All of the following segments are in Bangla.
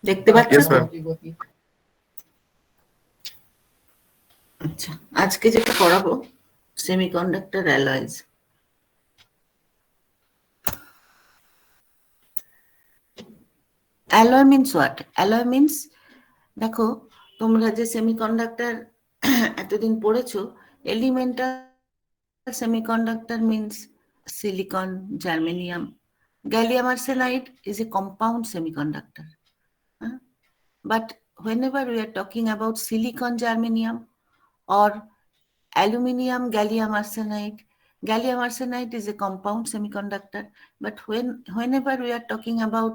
দেখতে পাচ্ছ Yes, তো? ma'am. আচ্ছা, আজকে যেটা পড়াবো semiconductor অ্যালয়েজ। Alloy means what? Alloy means, দেখো তোমরা যে সেমিকন্ডাক্টর এতদিন পড়েছো, elemental semiconductor means silicon, germanium. Gallium arsenide is a compound semiconductor. But whenever we are talking about silicon germanium or aluminium gallium arsenide is a compound semiconductor. But whenever we are talking about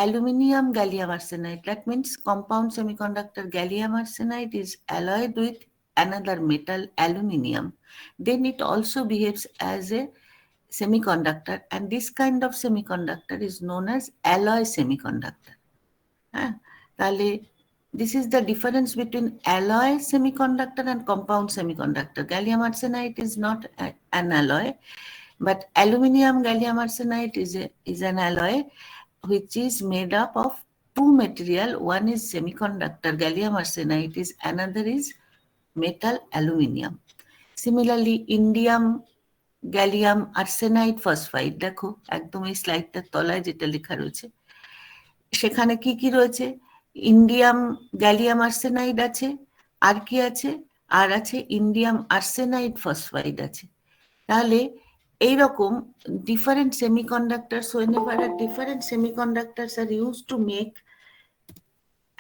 aluminium gallium arsenide, that means compound semiconductor gallium arsenide is alloyed with another metal aluminium. Then it also behaves as a semiconductor, and this kind of semiconductor is known as alloy semiconductor. তাহলে this is the difference between alloy semiconductor and compound semiconductor. Gallium arsenide is not an alloy, but aluminium gallium arsenide is an alloy which is made up of two material. One is semiconductor gallium arsenide, another is metal aluminium. Similarly, indium gallium arsenide phosphide, দেখো একদম এই স্লাইডটার তলায় যেটা লেখা রয়েছে, সেখানে কি কি রয়েছে? ইন্ডিয়াম গ্যালিয়াম আর্সেনাইড আছে, আর কি আছে? আর আছে ইন্ডিয়াম আর্সেনাইড ফসফাইড আছে। তাহলে এইরকম different semiconductors, whenever different semiconductors are used to make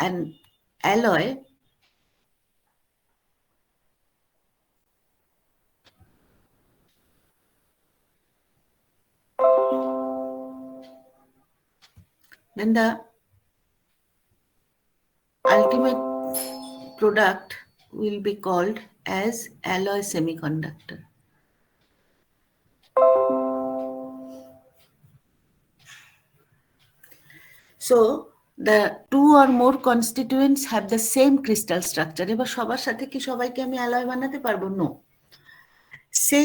an alloy, then the ultimate product will be called as alloy semiconductor. So the two or more constituents have the same crystal structure. এবার সবার সাথে কি সবাইকে আমি অ্যালয় বানাতে পারবো? No. Say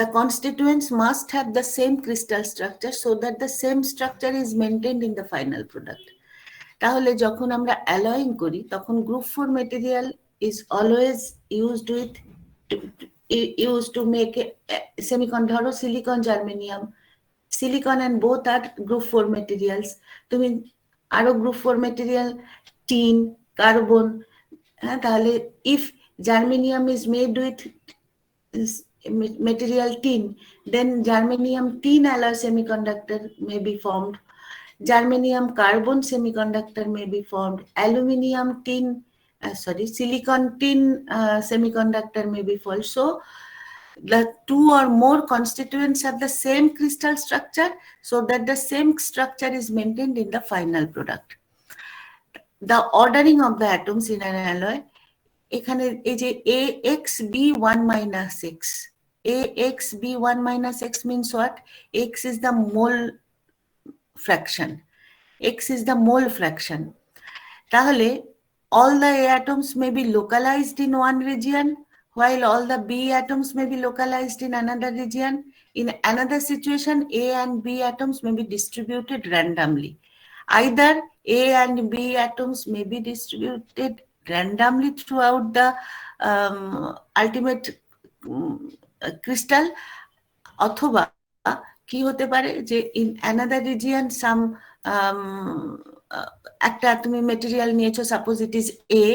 the constituents must have the same crystal structure so that the same structure is maintained in the final product. তাহলে যখন আমরা অ্যালয়িং করি তখন group 4 material is always used to make semiconductor, silicon germanium, silicon and both are group 4 materials. তুমি আরো group 4 material tin, carbon, তাহলে if germanium is made with material tin, then germanium tin alloy semiconductor may be formed. Germanium carbon semiconductor may be formed. Aluminium tin, silicon tin semiconductor may be formed. So the two or more constituents have the same crystal structure so that the same structure is maintained in the final product. The ordering of the atoms in an alloy, এখানে এই যে AXB1 minus X, AXB1 minus X means what? X is the mole fraction. X is the mole fraction. তাহলে all the A atoms may be localized in one region, while all the B atoms may be localized in another region. In another situation, A and B atoms may be distributed randomly. Either A and B atoms may be distributed randomly throughout the ultimate crystal, অথবা কি হতে পারে যে in another region some একটা তুমি মেটেরিয়াল নিয়েছো, suppose it is A,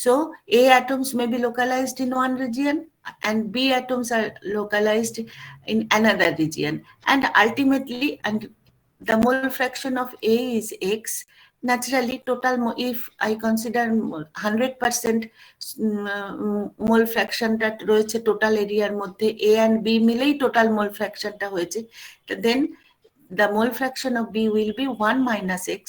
so A atoms may be localized in one region and B atoms are localized in another region, and ultimately, and the mole fraction of A is X. Naturally, total, if I consider 100% mole fraction টা রয়েছে টোটাল এরিয়ার মধ্যে, A and B মিলেই টোটাল মোল ফ্র্যাকশনটা হয়েছে, then the mole fraction of B will be 1 minus X.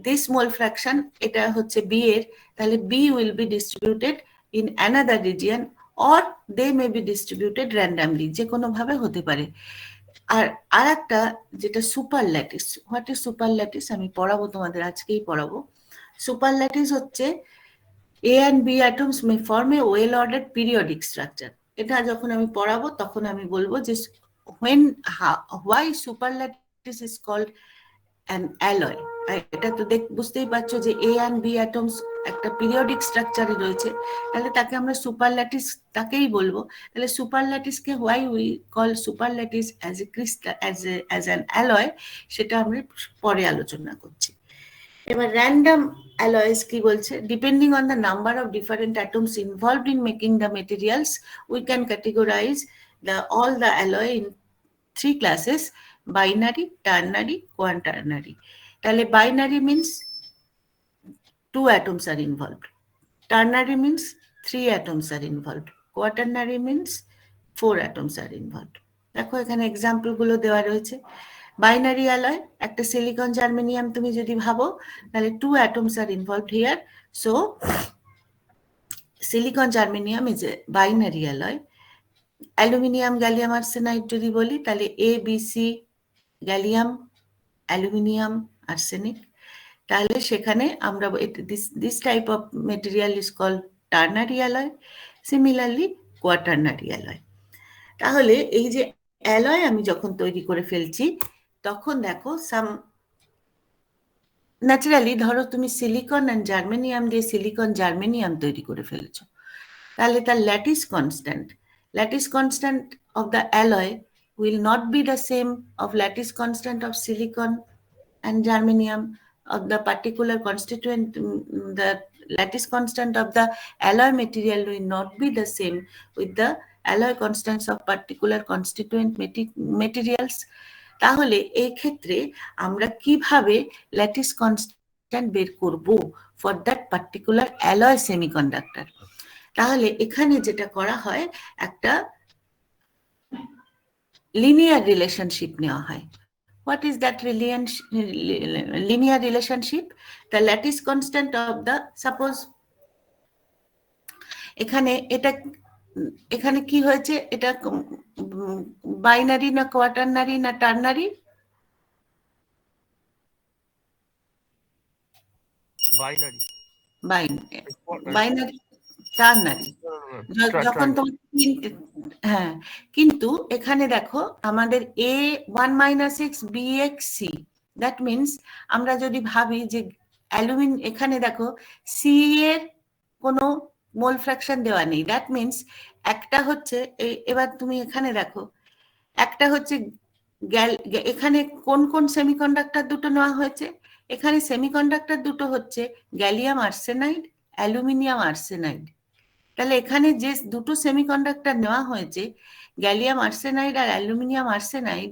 This mole fraction, এটা হচ্ছে B এর, তাহলে B will be distributed in another region or they may be distributed randomly, যে কোনো ভাবে হতে পারে। আর একটা যেটা super lattice, what is super lattice আমি পড়াবো তোমাদের, আজকেই পড়াবো। সুপার ল্যাটিস হচ্ছে A and B atoms may form a well ordered periodic structure. এটা যখন আমি পড়াবো তখন আমি বলবো যে why superlattice is called an alloy. এটা তো বুঝতেই পারছো যে এ অ্যান্ড বি অ্যাটমস একটা পিরিয়ডিক স্ট্রাকচারে রয়েছে, তাহলে তাকে আমরা সুপারল্যাটিস তাকেই বলবো। তাহলে সুপারল্যাটিসকে why we call superlattice as a crystal, as an alloy, সেটা আমরা পরে আলোচনা করছি। এবার র্যান্ডম অ্যালয়েস কি বলছে, depending on the number of different atoms involved in making the materials we can categorise all the alloy in 3 classes: binary, ternary, quaternary. তাহলে binary means 2 atoms are involved, ternary means 3 atoms are involved, quaternary means 4 atoms are involved. দেখো এখানে এক্সাম্পল গুলো দেওয়া রয়েছে। বাইনারি অ্যালয়, একটা সিলিকন জার্মেনিয়াম তুমি যদি ভাবো, তাহলে 2 atoms are involved here, so silicon germanium is a binary alloy. Aluminium gallium arsenide যদি বলি, তাহলে A B C, gallium, aluminium, arsenic. তাহলে সেখানে আমরা this type of material is called ternary alloy, similarly quaternary alloy. তাহলে এই যে অ্যালয় আমি যখন তৈরি করে ফেলছি, তখন দেখো সাম ন্যাচারালি, ধরো তুমি সিলিকন অ্যান্ড জার্মেনিয়াম দিয়ে সিলিকন জার্মেনিয়াম তৈরি করে ফেলেছো, তাহলে তার lattice constant of the alloy will not be the same of lattice constant of silicon and germanium of the particular constituent. The lattice constant of the alloy material will not be the same with the alloy constants of particular constituent materials. তাহলে এই ক্ষেত্রে আমরা কিভাবে ল্যাটিস কনস্ট্যান্ট বের করব for that particular alloy semiconductor? তাহলে এখানে যেটা করা হয়, একটা লিনিয়ার রিলেশনশিপ নেওয়া হয়। What is that linear relationship? The lattice constant of the, suppose এখানে কি হয়েছে, এটা বাইনারি না কোয়াটার্নারি না টার্নারি? Binary, ternary. যখন হ্যাঁ, কিন্তু এখানে দেখো আমাদের এ 1 - x bx c, that means আমরা যদি ভাবি যে এখানে দেখো সি এর কোনো মোল ফ্র্যাকশন দেওয়া নেই, দ্যাট মিনস একটা হচ্ছে, এবার তুমি এখানে দেখো একটা হচ্ছে এখানে কোন কোন সেমিকন্ডাক্টর দুটো নেওয়া হয়েছে, এখানে সেমিকন্ডাক্টর দুটো হচ্ছে গ্যালিয়াম আর্সেনাইড, অ্যালুমিনিয়াম আর্সেনাইড। তাহলে এখানে যে দুটো সেমিকন্ডাক্টর নেওয়া হয়েছে, গ্যালিয়াম আর্সেনাইড আর অ্যালুমিনিয়াম আর্সেনাইড,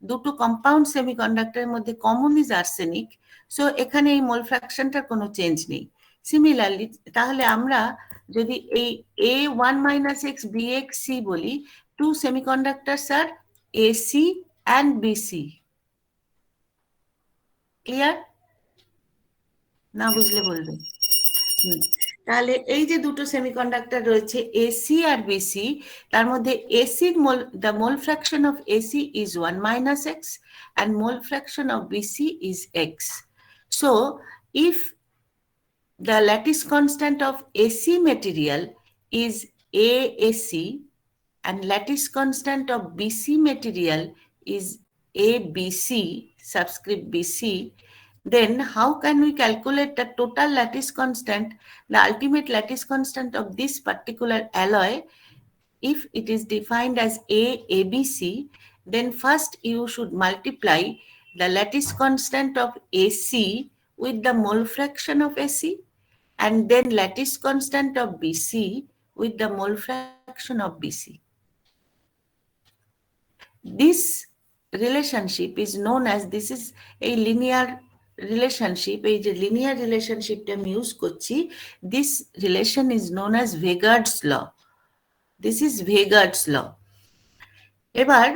দুটো কম্পাউন্ড সেমিকন্ডাক্টরের মধ্যে কমন ইজ আর্সেনিক, সো এখানে এই মোল ফ্র্যাকশনটার কোনো চেঞ্জ নেই। সিমিলারলি, তাহলে আমরা যদি এই A1 - x bx c বলি, টু সেমিকন্ডাক্টরস আর AC and BC। ক্লিয়ার? না বুঝলে বলবে। তাহলে এই যে দুটো সেমিকন্ডাক্টর রয়েছে এসি আর বিসি, তার মধ্যে এসির the mole fraction of AC is 1 - x and mole fraction of BC is x. So if the lattice constant of AC material is AAC and lattice constant of BC material is ABC, subscript BC, then how can we calculate the total lattice constant, the ultimate lattice constant of this particular alloy? If it is defined as ABC, then first you should multiply the lattice constant of AC with the mole fraction of AC, and then lattice constant of BC with the mole fraction of BC. This relationship is known as, this is a linear relationship, এই যে linear relationshipটা আমি ইউজ করছি, this relation is known as Vegard's law. This is Vegard's law. এবার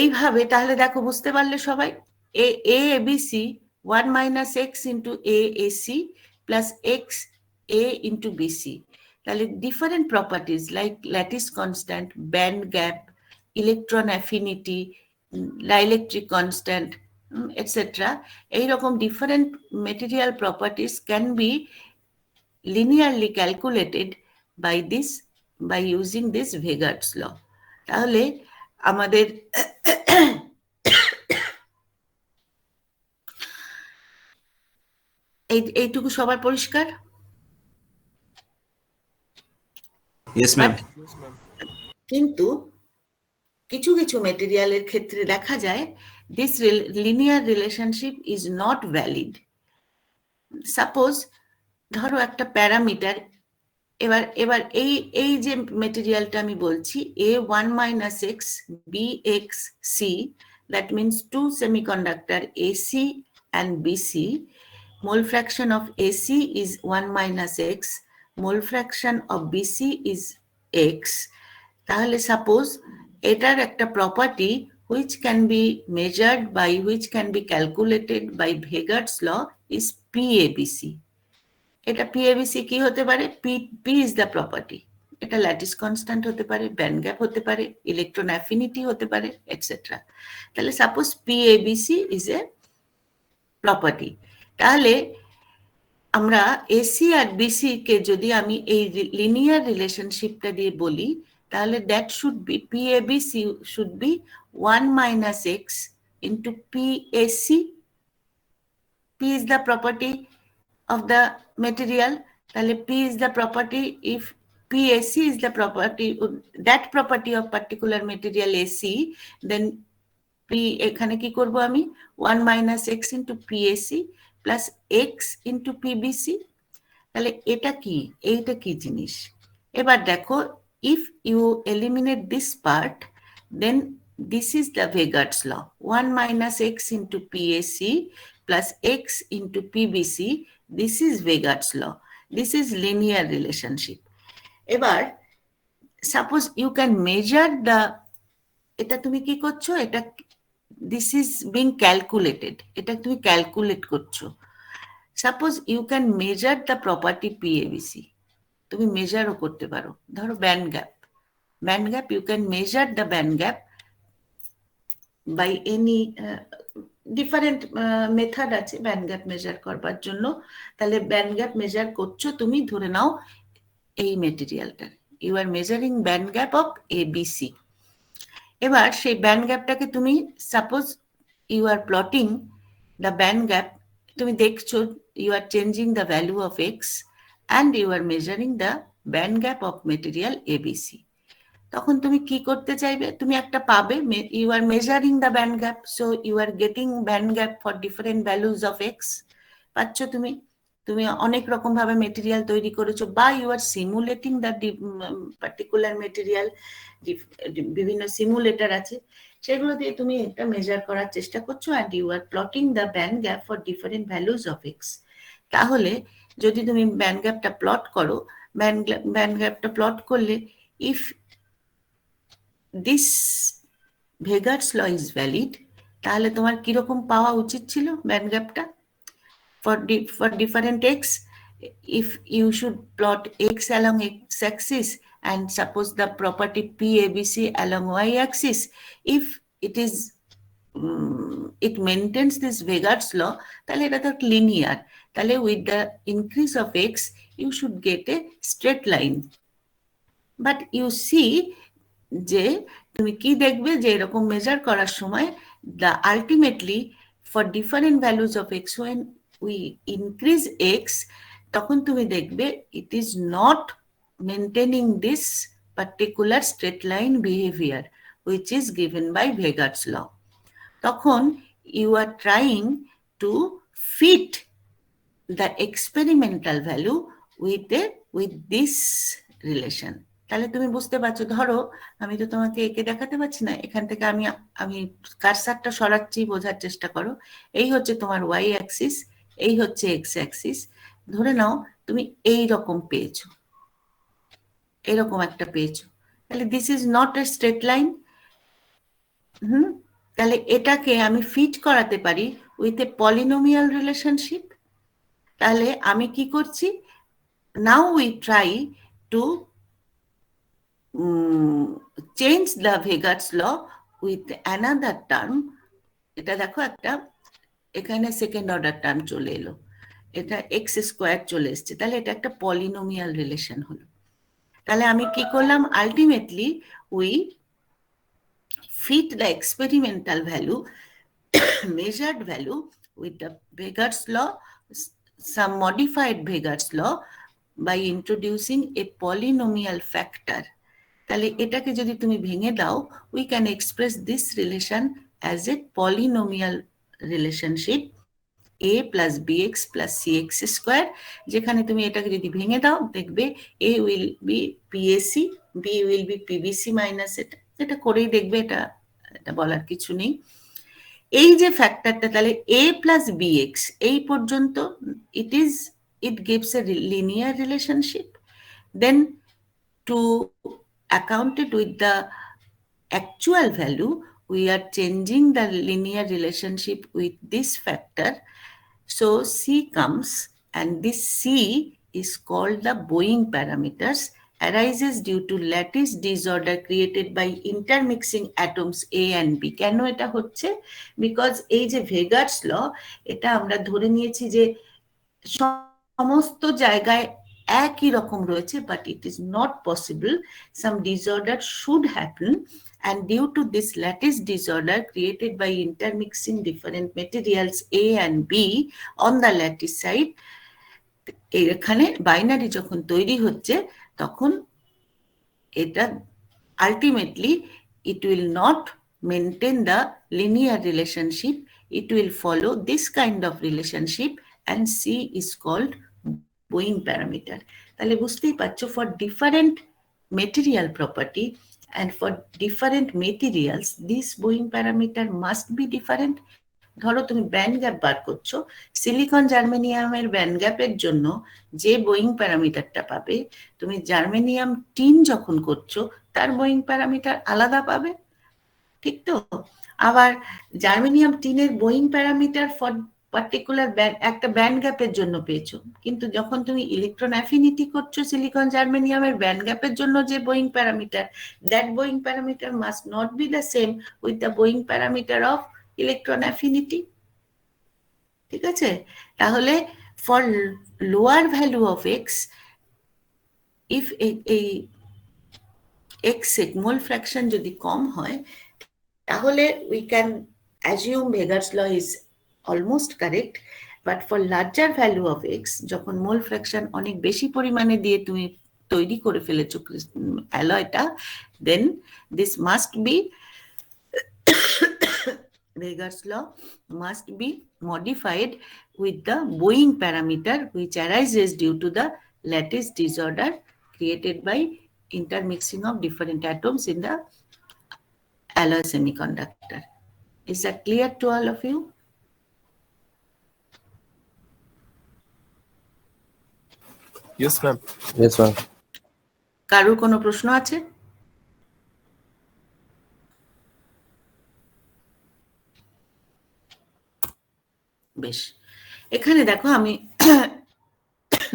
এইভাবে, তাহলে দেখো বুঝতে পারলে সবাই, ABC 1 - x into AAC plus x A into BC, তাহলে different properties like lattice constant, band gap, electron affinity, dielectric constant, etcetera, এইরকম different material properties can be linearly calculated by using this Vegard's law. তাহলে আমাদের এইটুকু সবার পরিষ্কার? Yes, ma'am. কিন্তু কিছু কিছু মেটেরিয়ালের ক্ষেত্রে দেখা যায় this linear relationship is not valid. Suppose ধরো একটা প্যারামিটার, এবার এবার এই এই যে মেটেরিয়ালটা আমি বলছি A1 minus X BXC, that means two semiconductor AC and BC, mole fraction of AC is 1 minus X, mole fraction of BC is X. তাহলে সাপোজ এটার একটা property which can be measured by, which can be calculated by Vegar's law is PABC. এটা পিএবিসি কি হতে পারে? P is the property. এটা ল্যাটিস কনস্ট্যান্ট হতে পারে, ব্যান্ড গ্যাপ হতে পারে, ইলেকট্রন অ্যাফিনিটি হতে পারে, এটসেট্রা। তাহলে সাপোজ পিএবিসি ইজ এ প্রপার্টি, তাহলে আমরা এসি আর বিসি কে যদি আমি এই লিনিয়ার রিলেশনশিপটা দিয়ে বলি, তাহলে that should be P ABC should be 1 minus x into PAC. P is the property of the material, তাহলে P is the property, if PAC is the property, that property of particular material AC, then P এখানে কি করব আমি 1 minus x into PAC plus x into PBC। তাহলে এটা কি, এইটা কি জিনিস? এবার দেখো, if you eliminate this part, then this is the Vegar's law, 1 minus x into PAC plus x into PBC, this is Vegar's law, this is linear relationship। এবার suppose you can measure the, এটা তুমি কি করছো, এটা দিস ইজ বিং ক্যালকুলেটেড, এটা তুমি ক্যালকুলেট করছো। Suppose you can measure the property P ABC, তুমি মেজারও করতে পারো। ধরো band gap, band gap you can measure the band gap by any different method আছে ব্যান্ড গ্যাপ মেজার করবার জন্য। তাহলে ব্যান্ড গ্যাপ মেজার করছো তুমি, ধরে নাও এই মেটেরিয়ালটার, you are measuring band gap of ABC. এবার সেই ব্যান্ড গ্যাপটাকে তুমি suppose you are plotting the band gap, তুমি দেখছো you are changing the value of x and you are measuring the band gap of material ABC. তখন তুমি কি করতে চাইবে, তুমি একটা পাবে, you are measuring the band gap, so you are getting band gap for different values of x. পাচ্ছ তুমি, তুমি অনেক রকম ভাবে মেটেরিয়াল তৈরি করেছো, বা you are simulating the particular material, বিভিন্ন সিমুলেটর আছে, সেগুলো দিয়ে তুমি এটা মেজার করার চেষ্টা করছো, and you are plotting the band gap for different values of x. তাহলে যদি তুমি ব্যান্ড গ্যাপটা প্লট করো, ব্যান্ড গ্যাপটা প্লট করলে if this Vegard's law is valid, তাহলে তোমার কিরকম পাওয়া উচিত ছিল ব্যান্ড গ্যাপটা for different x? If you should plot x along x-axis and suppose the property PABC along y-axis, if it is it maintains this Vegar's law, তাহলে এটা তো linear, তাহলে with the increase of x you should get a straight line। But you see যে তুমি কি দেখবে, যে এরকম মেজার করার সময় the ultimately for different values of x, when we increase x, তখন তুমি দেখবে it is not maintaining this particular straight line behavior which is given by Vegar's law। তখন you are trying to fit the experimental value with this relation। তাহলে তুমি বুঝতে পারছো, ধরো আমি তো তোমাকে একে দেখাতে পারছি না, এখান থেকে আমি কারসারটা সরাচ্ছি, বোঝার চেষ্টা করো। এই হচ্ছে তোমার ওয়াই অ্যাক্সিস, এই হচ্ছে এক্স অ্যাক্সিস। ধরে নাও তুমি এই রকম পেয়েছো, এরকম একটা পেয়েছো, তাহলে this is not a straight line. তাহলে এটাকে আমি ফিট করাতে পারি উইথ এ পলিনোমিয়াল রিলেশনশিপ। তাহলে আমি কি করছি, now we try to change the Vegard's law with another term. এটা দেখো একটা এখানে সেকেন্ড অর্ডার টার্ম চলে এলো, এটা এক্স স্কোয়ার চলে এসছে, তাহলে এটা একটা পলিনোমিয়াল রিলেশন হলো। তাহলে আমি কি করলাম, ultimately we fit the experimental value measured value with the Vegar's law some modified Vegar's law by introducing a polynomial factor. তাহলে এটাকে যদি তুমি ভেঙে দাও, we can express this relation as a polynomial relationship a plus bx plus cx square, যেখানে তুমি এটাকে যদি ভেঙে দাও দেখবে a will be PAC, b will be PBC minus এটা করেই দেখবে, এটা বলার কিছু নেই। এই যে ফ্যাক্টরটা তাহলে a plus bx এই পর্যন্ত it gives a linear relationship. Then to account it with the actual value, we are changing the linear relationship with this factor. So C comes, and this C is called the Boeing parameters, arises due to lattice disorder created by intermixing atoms A and B. কেন এটা হচ্ছে? Because এই যে Vegar's law, এটা আমরা ধরে নিয়েছি যে সমস্ত জায়গায় একই রকম রয়েছে, but it is not possible. Some disorder should happen, and due to this lattice disorder created by intermixing different materials A and B on the lattice side, এখানে বাইনারি যখন তৈরি হচ্ছে তখন এটা ultimately it will not maintain the linear relationship. It will follow this kind of relationship, and C is called Boeing parameter. তাহলে বুঝতেই পারছো, for different material property and for different materials this Boeing parameter must be different. ধরো তুমি ব্যান্ড গ্যাপ বার করছো, সিলিকন জার্মেনিয়ামের ব্যান্ড গ্যাপের জন্য যে বোয়িং প্যারামিটারটা পাবে, তুমি জার্মেনিয়াম টিন যখন করছো তার বোয়িং প্যারামিটার আলাদা পাবে, ঠিক তো? আবার জার্মেনিয়াম টিনের বোয়িং প্যারামিটার ফর পার্টিকুলার একটা ব্যান্ড গ্যাপের জন্য পেয়েছো, কিন্তু যখন তুমি ইলেকট্রন অ্যাফিনিটি করছো সিলিকন জার্মেনিয়ামের ব্যান্ড গ্যাপের জন্য যে Boeing parameter, that Boeing parameter must not be the same with the Boeing parameter of electron affinity. ঠিক আছে? তাহলে for lower value of x, if এই এক্স মোল ফ্র্যাকশন যদি কম হয়, তাহলে we can assume Vegar's law is almost correct, but for larger value of x, যখন মোল ফ্র্যাকশন অনেক বেশি পরিমাণে দিয়ে তুমি তৈরি করে ফেলেছো অ্যালয়টা, then this must be Vegar's law must be modified with the Boeing parameter, which arises due to the lattice disorder created by intermixing of different atoms in the alloy semiconductor. Is that clear to all of you? Yes, ma'am. Yes, ma'am. কারোর কোনো প্রশ্ন আছে? বেশ, এখানে দেখো আমি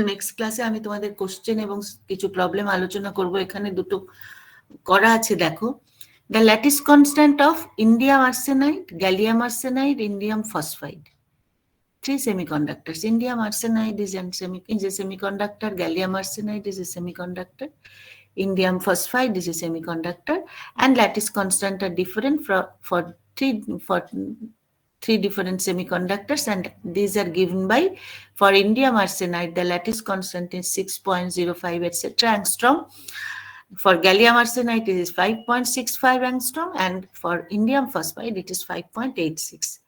নেক্সট ক্লাসে আমি তোমাদের কোশ্চেন এবং কিছু প্রবলেম আলোচনা করব। এখানে দুটো করা আছে, দেখো। The lattice constant of indium arsenide, gallium arsenide, indium phosphide. Three semiconductors. Indium arsenide is a semiconductor, gallium arsenide is a semiconductor, indium phosphide is a semiconductor, and lattice constant are different for three different semiconductors, and these are given by, for indium arsenide the lattice constant is 6.05 etc. angstrom. For gallium arsenide it is 5.65 angstrom, and for indium phosphide it is 5.86.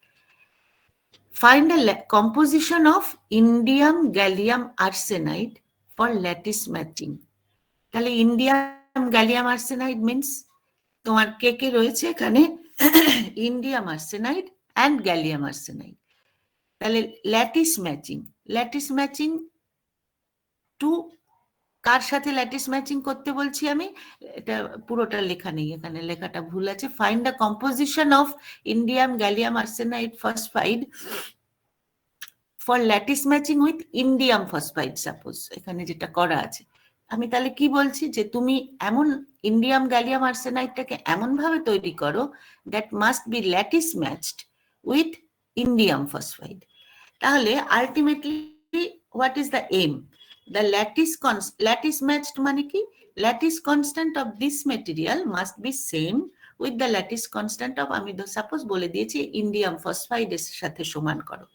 Find the composition of indium gallium arsenide for lattice matching. তাহলে indium gallium arsenide means তোমার কে কে রয়েছে এখানে, indium arsenide and gallium arsenide. তাহলে ল্যাটিস ম্যাচিং টু কার সাথে ল্যাটিস ম্যাচিং করতে বলছি আমি, এটা পুরোটা লেখা নেই এখানে, লেখাটা ভুল আছে। Find the composition of indium gallium arsenide phosphide for lattice matching with indium phosphide, suppose এখানে যেটা করা আছে। আমি তাহলে কি বলছি, যে তুমি এমন ইন্ডিয়াম গ্যালিয়াম আর্সেনাইডটাকে এমন ভাবে তৈরি করো that must be lattice matched with indium phosphide. তাহলে ultimately what is the M? The lattice matched মানে কি, lattice constant of this material must be same with the lattice constant of, আমি সাপোজ বলে দিয়েছি ইন্ডিয়াম ফসফাইড এর সাথে সমান করো।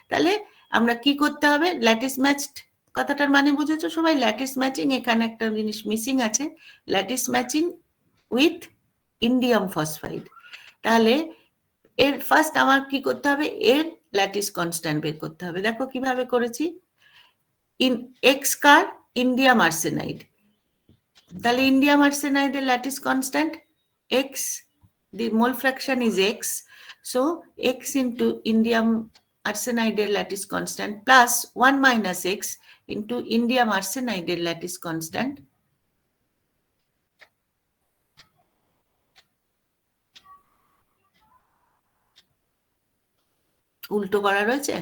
তাহলে আমরা কি করতে হবে? ল্যাটিস ম্যাচড কথাটার মানে বুঝেছো সবাই? ল্যাটিস ম্যাচিং, এখানে একটা জিনিস মিসিং আছে, lattice matching with indium phosphide. তাহলে এর ফার্স্ট আমার কি করতে হবে? এর ল্যাটিস কনস্ট্যান্ট বের করতে হবে। দেখো কিভাবে করেছি। এক্স কার? Indium arsenide. তাহলে ইন্ডিয়াম আর্সেনাইডের lattice constant x, the mole fraction is x, so x into indium arsenide lattice constant plus 1 minus x into indium arsenide lattice constant উল্টো করা রয়েছে,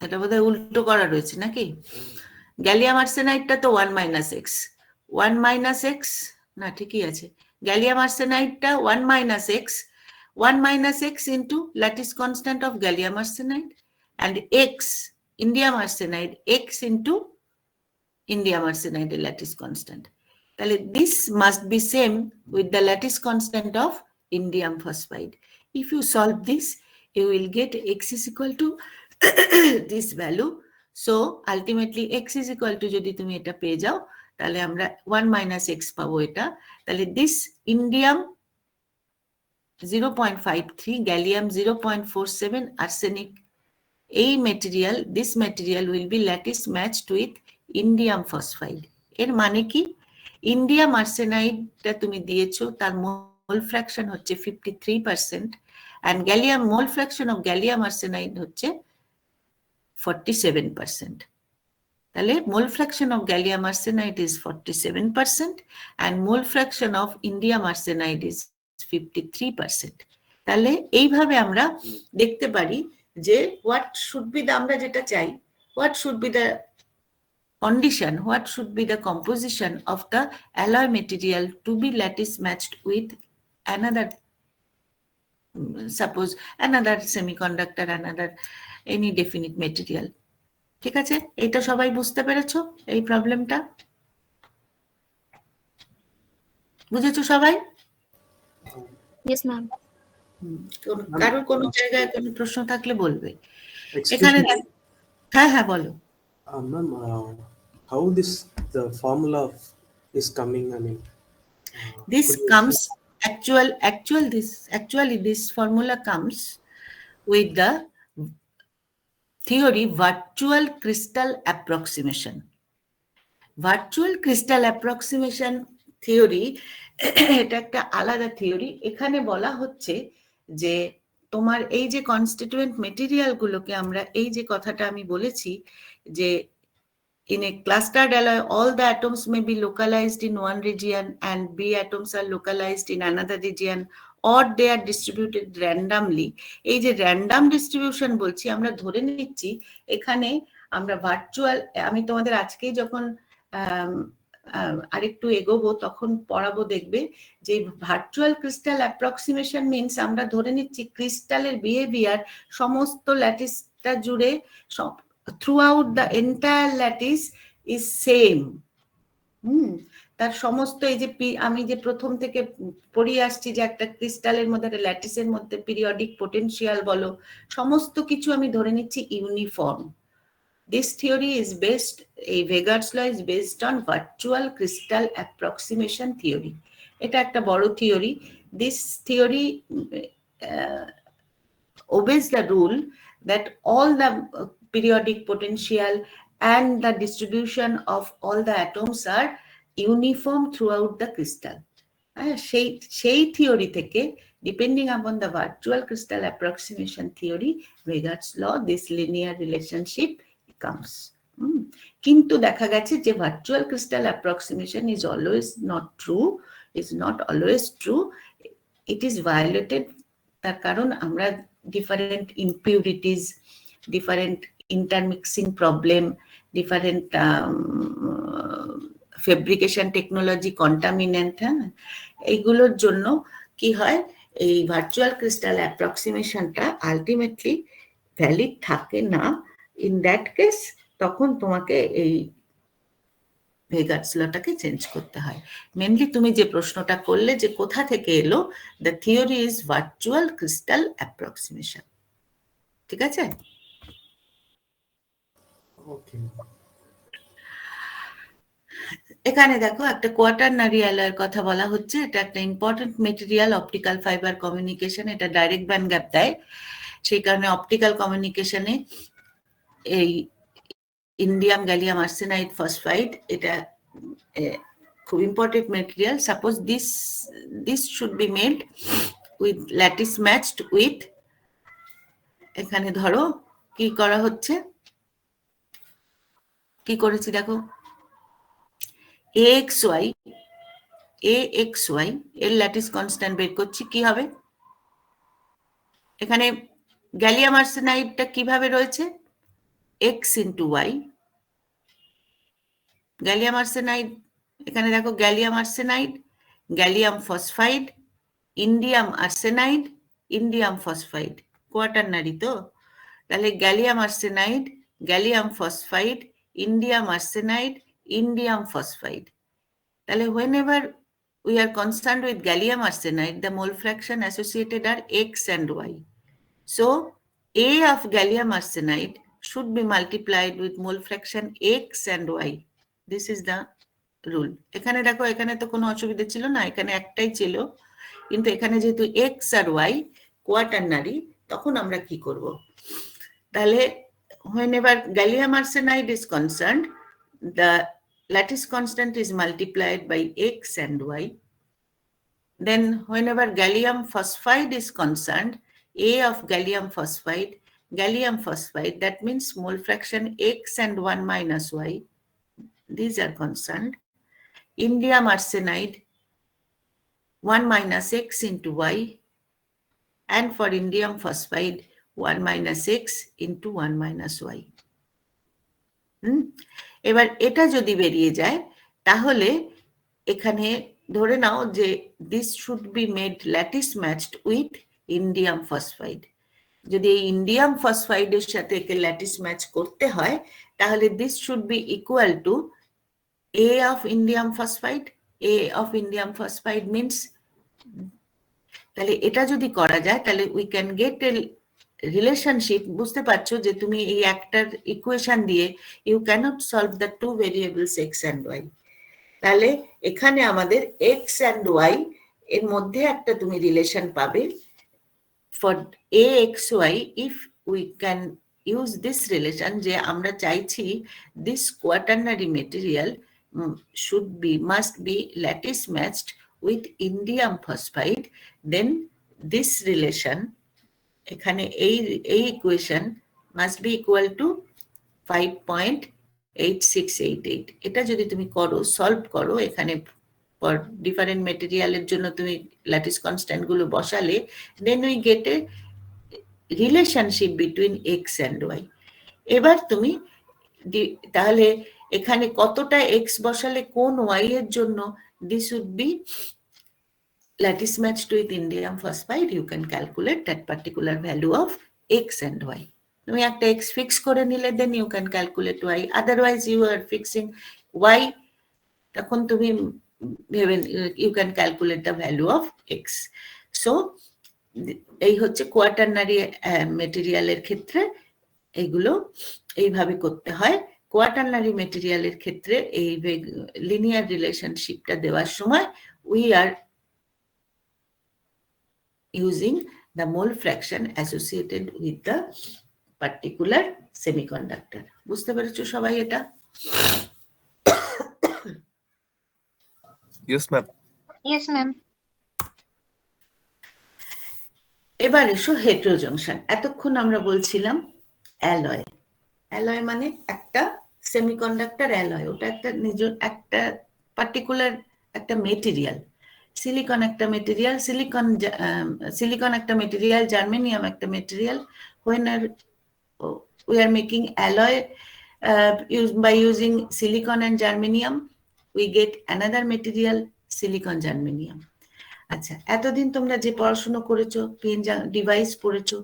এটা বোধহয় উল্টো করা রয়েছে নাকি? গ্যালিয়াম আর্সেনাইডটা তো 1 minus x, 1 minus x না, ঠিকই আছে। গ্যালিয়াম আর্সেনাইডটা 1 minus x, 1 minus x into lattice constant of gallium arsenide and x indium arsenide, x into indium arsenide lattice constant. তাহলে this must be same with the lattice constant of indium phosphide. If you solve this, you will get x is equal to this value. So ultimately x is equal to, যদি তুমি এটা পেয়ে যাও তাহলে আমরা 1 minus x পাবো এটা। তাহলে this indium 0.53, gallium 0.47, arsenic, এই material, this material will be lattice matched with indium phosphide. এর মানে কি? ইন্ডিয়াম আর্সেনাইডটা তুমি দিয়েছো, তার মোল ফ্র্যাকশন হচ্ছে 53% and gallium mole fraction of gallium arsenide হচ্ছে 47%. তাহলে mole fraction of gallium arsenide is 47% and mole fraction of indium arsenide is 53%. তাহলে এইভাবে আমরা দেখতে পারি যে what should be the, আমরা যেটা চাই, what should be the condition, what should be the composition of the alloy material to be lattice matched with another, suppose another semiconductor, another any definite material. ঠিক আছে, এটা সবাই বুঝতে পেরেছো? এই প্রবলেমটা বুঝেছো সবাই? Yes, ma'am. কারোর কোনো জায়গায় কোনো প্রশ্ন থাকলে বলবে। Excuse এখানে me. হ্যাঁ হ্যাঁ বলো। Ma'am, how the formula is coming? I mean, This could you comes actually this formula comes with the theory virtual crystal approximation. Virtual crystal approximation theory এটা একটা আলাদা থিওরি। এখানে বলা হচ্ছে যে তোমার এই যে কনস্টিটিউয়েন্ট মেটেরিয়াল গুলোকে আমরা, এই যে কথাটা আমি বলেছি যে in a clustered alloy all the atoms may be localized in one region and B atoms are localized in another region or they are distributed randomly. এই যে র্যান্ডাম ডিস্ট্রিবিউশন বলছি, আমরা ধরে নিচ্ছি এখানে আমরা ভার্চুয়াল, আমি তোমাদের আজকেই যখন আরেকটু এগোবো তখন পড়াবো, দেখবে যে ভার্চুয়াল ক্রিস্টাল অ্যাপ্রক্সিমেশন মিনস আমরা ধরে নিচ্ছি ক্রিস্টালের বিহেভিয়ার সমস্ত ল্যাটিসটা জুড়ে throughout the entire lattice is same. তার সমস্ত এই যে আমি যে প্রথম থেকে পড়িয়ে আসছি যে একটা ক্রিস্টালের মধ্যে, একটা ল্যাটিসের মধ্যে পিরিয়ডিক পোটেনশিয়াল বলো, সমস্ত কিছু আমি ধরে নিচ্ছি uniform. This theory is based, a Vegard's law is based on virtual crystal approximation theory. এটা একটা বড় theory. This theory obeys the rule that all the periodic potential and the distribution of all the atoms are uniform throughout the crystal. সেই থিওরি থেকে, depending upon the virtual crystal approximation theory, Vegard's law, this linear relationship comes. কিন্তু দেখা গেছে যে virtual crystal approximation is always not true, is not always true, it is violated। তার কারণ আমরা different impurities, different intermixing problem, different fabrication technology, contaminant, এইগুলোর জন্য কি হয়, এই ভার্চুয়াল ক্রিস্টাল অ্যাপ্রক্সিমেশনটা আলটিমেটলি ভ্যালিড থাকে না। ইন দ্যাট কেস তখন তোমাকে এই ভেগার্স লটাকে চেঞ্জ করতে হয়। মেনলি তুমি যে প্রশ্নটা করলে যে কোথা থেকে এলো, the theory is virtual crystal approximation. ঠিক আছে? ওকে। এখানে দেখো একটা কোয়াটারনারি অ্যালয়ের কথা বলা হচ্ছে। এটা একটা important material optical fibre communication, এটা ডাইরেক্ট ব্যান্ড গ্যাপ দেয়, সেই কারণে অপটিক্যাল কমিউনিকেশনে এই ইন্ডিয়াম গ্যালিয়াম আর্সেনাইড ফসফাইড এটা খুব important material. Suppose this should be made with lattice matched with, এখানে ধরো কি করা হচ্ছে, কি করেছি দেখো, AXY এর ল্যাটিস কনস্ট্যান্ট বের করছি, কি হবে এখানে গ্যালিয়াম আর্সেনাইডটা কিভাবে রয়েছে, x into Y, gallium arsenide, এখানে দেখো gallium arsenide, gallium phosphide, indium arsenide, indium phosphide, quaternary তো, তাহলে gallium arsenide, gallium phosphide, indium arsenide, indium phosphide. তাহলে whenever we are concerned with gallium arsenide, the mole fraction associated are x and y. So A of gallium arsenide should be multiplied with mole fraction x and y. This is the rule. এখানে দেখো, এখানে তো কোনো অসুবিধা ছিল না, এখানে একটাই ছিল, কিন্তু এখানে যেহেতু x আর y কোয়াটারনারি, তখন আমরা কি করব, তাহলে whenever gallium arsenide is concerned, the lattice constant is multiplied by x and y. Then whenever gallium phosphide is concerned, A of gallium phosphide, that means mole fraction x and 1 minus y, these are concerned. Indium arsenide, 1 minus x into y, and for indium phosphide, 1 minus x into 1 minus y. এবার এটা যদি বেরিয়ে যায়, তাহলে এখানে ধরে নাও যে this should be made lattice matched with indium phosphide. যদি এই ইন্ডিয়াম ফসফাইডের সাথে একে ল্যাটিস ম্যাচ করতে হয়, তাহলে this should be equal to A of indium phosphide. A of indium phosphide means, তাহলে এটা যদি করা যায়, তাহলে we can get a relationship. বুঝতে পারছো যে তুমি এই একটার ইকুয়েশন দিয়ে you can't solve the two variables X and Y. তাহলে এখানে আমাদের এক্স অ্যান্ড ওয়াই এর মধ্যে একটা তুমি রিলেশন পাবে for AXY if we can use this relation, যে আমরা চাইছি this quaternary material must be lattice matched with indium phosphide, then this relation এখানে এই equation must be equal to 5.8688। এটা যদি তুমি করো, সলভ করো, এখানে ফর ডিফারেন্ট মেটেরিয়ালের জন্য তুমি ল্যাটিস কনস্ট্যান্ট গুলো বসালে, then we get a relationship between X and Y. এবার তুমি তাহলে এখানে কতটা এক্স বসালে কোন ওয়াই এর জন্য this would be lattice matched with indium phosphide, you can calculate that particular value of x and y. তুমি একটা x fix করে নিলে, then you can calculate y. Otherwise you are fixing y, তখন তুমি ভেবে you can calculate the value of x. So এই হচ্ছে কোয়াটারনারি মেটেরিয়ালের ক্ষেত্রে এইগুলো এইভাবে করতে হয়। কোয়াটারনারি মেটেরিয়ালের ক্ষেত্রে এই লিনিয়ার রিলেশনশিপটা দেওয়ার সময় we are using the mole fraction associated with the particular semiconductor. বুঝতে পেরেছো সবাই এটা? Yes, ma'am. Yes, ma'am. এবার এসো হেটেরোজাংশন। এতক্ষণ আমরা বলছিলাম অ্যালয়। অ্যালয় মানে একটা সেমিকন্ডাক্টর অ্যালয়, ওটা একটা একটা পার্টিকুলার একটা মেটেরিয়াল। সিলিকন একটা মেটেরিয়াল, সিলিকন একটা মেটেরিয়াল, জার্মেনিয়াম একটা material. when we are making alloy by using silicon and germanium, we get another material, silicon germanium. আচ্ছা, এতদিন তোমরা যে পড়াশোনা করেছো, পিএন ডিভাইস পড়েছো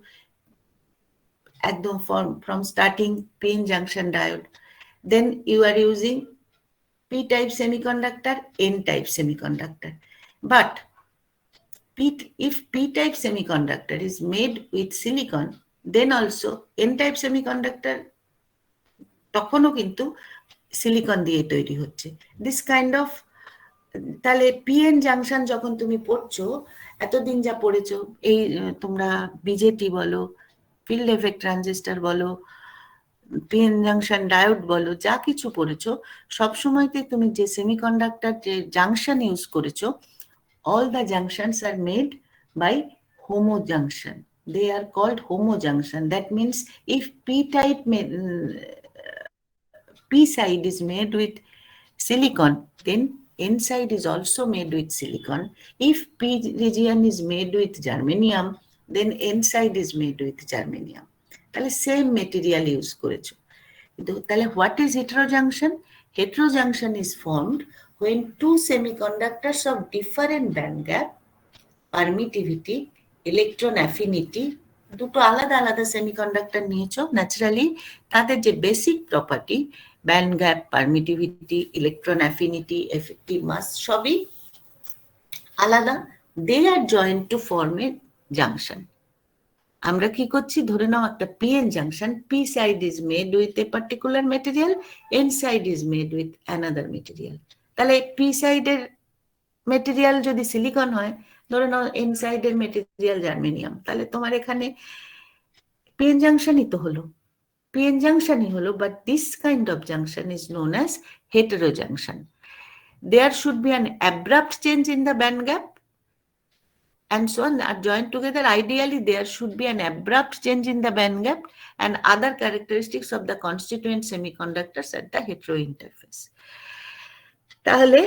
একদম from starting PN junction diode, then you are using p-type semiconductor, n-type semiconductor. But if p-type semiconductor is made with silicon, then also n type semiconductor তখনও কিন্তু সিলিকন দিয়ে তৈরি হচ্ছে। দিস কাইন্ড অফ, তাহলে পিএন জাংশন যখন তুমি পড়ছো, এতদিন যা পড়েছো, এই তোমরা বিজেটি বলো, ফিল্ড এফেক্ট ট্রানজিস্টর বলো, পিএন জাংশন ডায়োড বলো, যা কিছু পড়েছো, সবসময়তে তুমি যে সেমিকন্ডাক্টর যে জাংশন ইউজ করেছো, all the junctions are made by homo junction. They are called homo junction. That means if p-type p side is made with silicon, then n side is also made with silicon. If p region is made with germanium, then n side is made with germanium. তাহলে সেম মেটেরিয়াল ইউজ করেছো। কিন্তু তাহলে what is heterojunction? Heterojunction is formed when two semiconductors of different band gap, permittivity, electron affinity, দুটো আলাদা আলাদা সেমিকন্ডাক্টর নিয়েছো, ন্যাচারালি তাদের যে basic property, band gap, permittivity, electron affinity, effective mass সবই আলাদা, they are joined to form a junction. আমরা কি করছি, ধরে নাও একটা PN junction, P side is made with a particular material, N side is made with another material. তাহলে পি সাইডের মেটেরিয়াল যদি সিলিকন হয়, ধরে নাও এন সাইডের মেটেরিয়াল জার্মেনিয়াম, তাহলে তোমার এখানে পিএন জাংশনই তো হলো, পিএন জাংশনই হলো, but this kind of junction is known as heterojunction. There should be an abrupt change in the band gap and so on are joined together. Ideally, there should be an abrupt change in the band gap and other characteristics of the constituent semiconductors at the hetero interface. তাহলে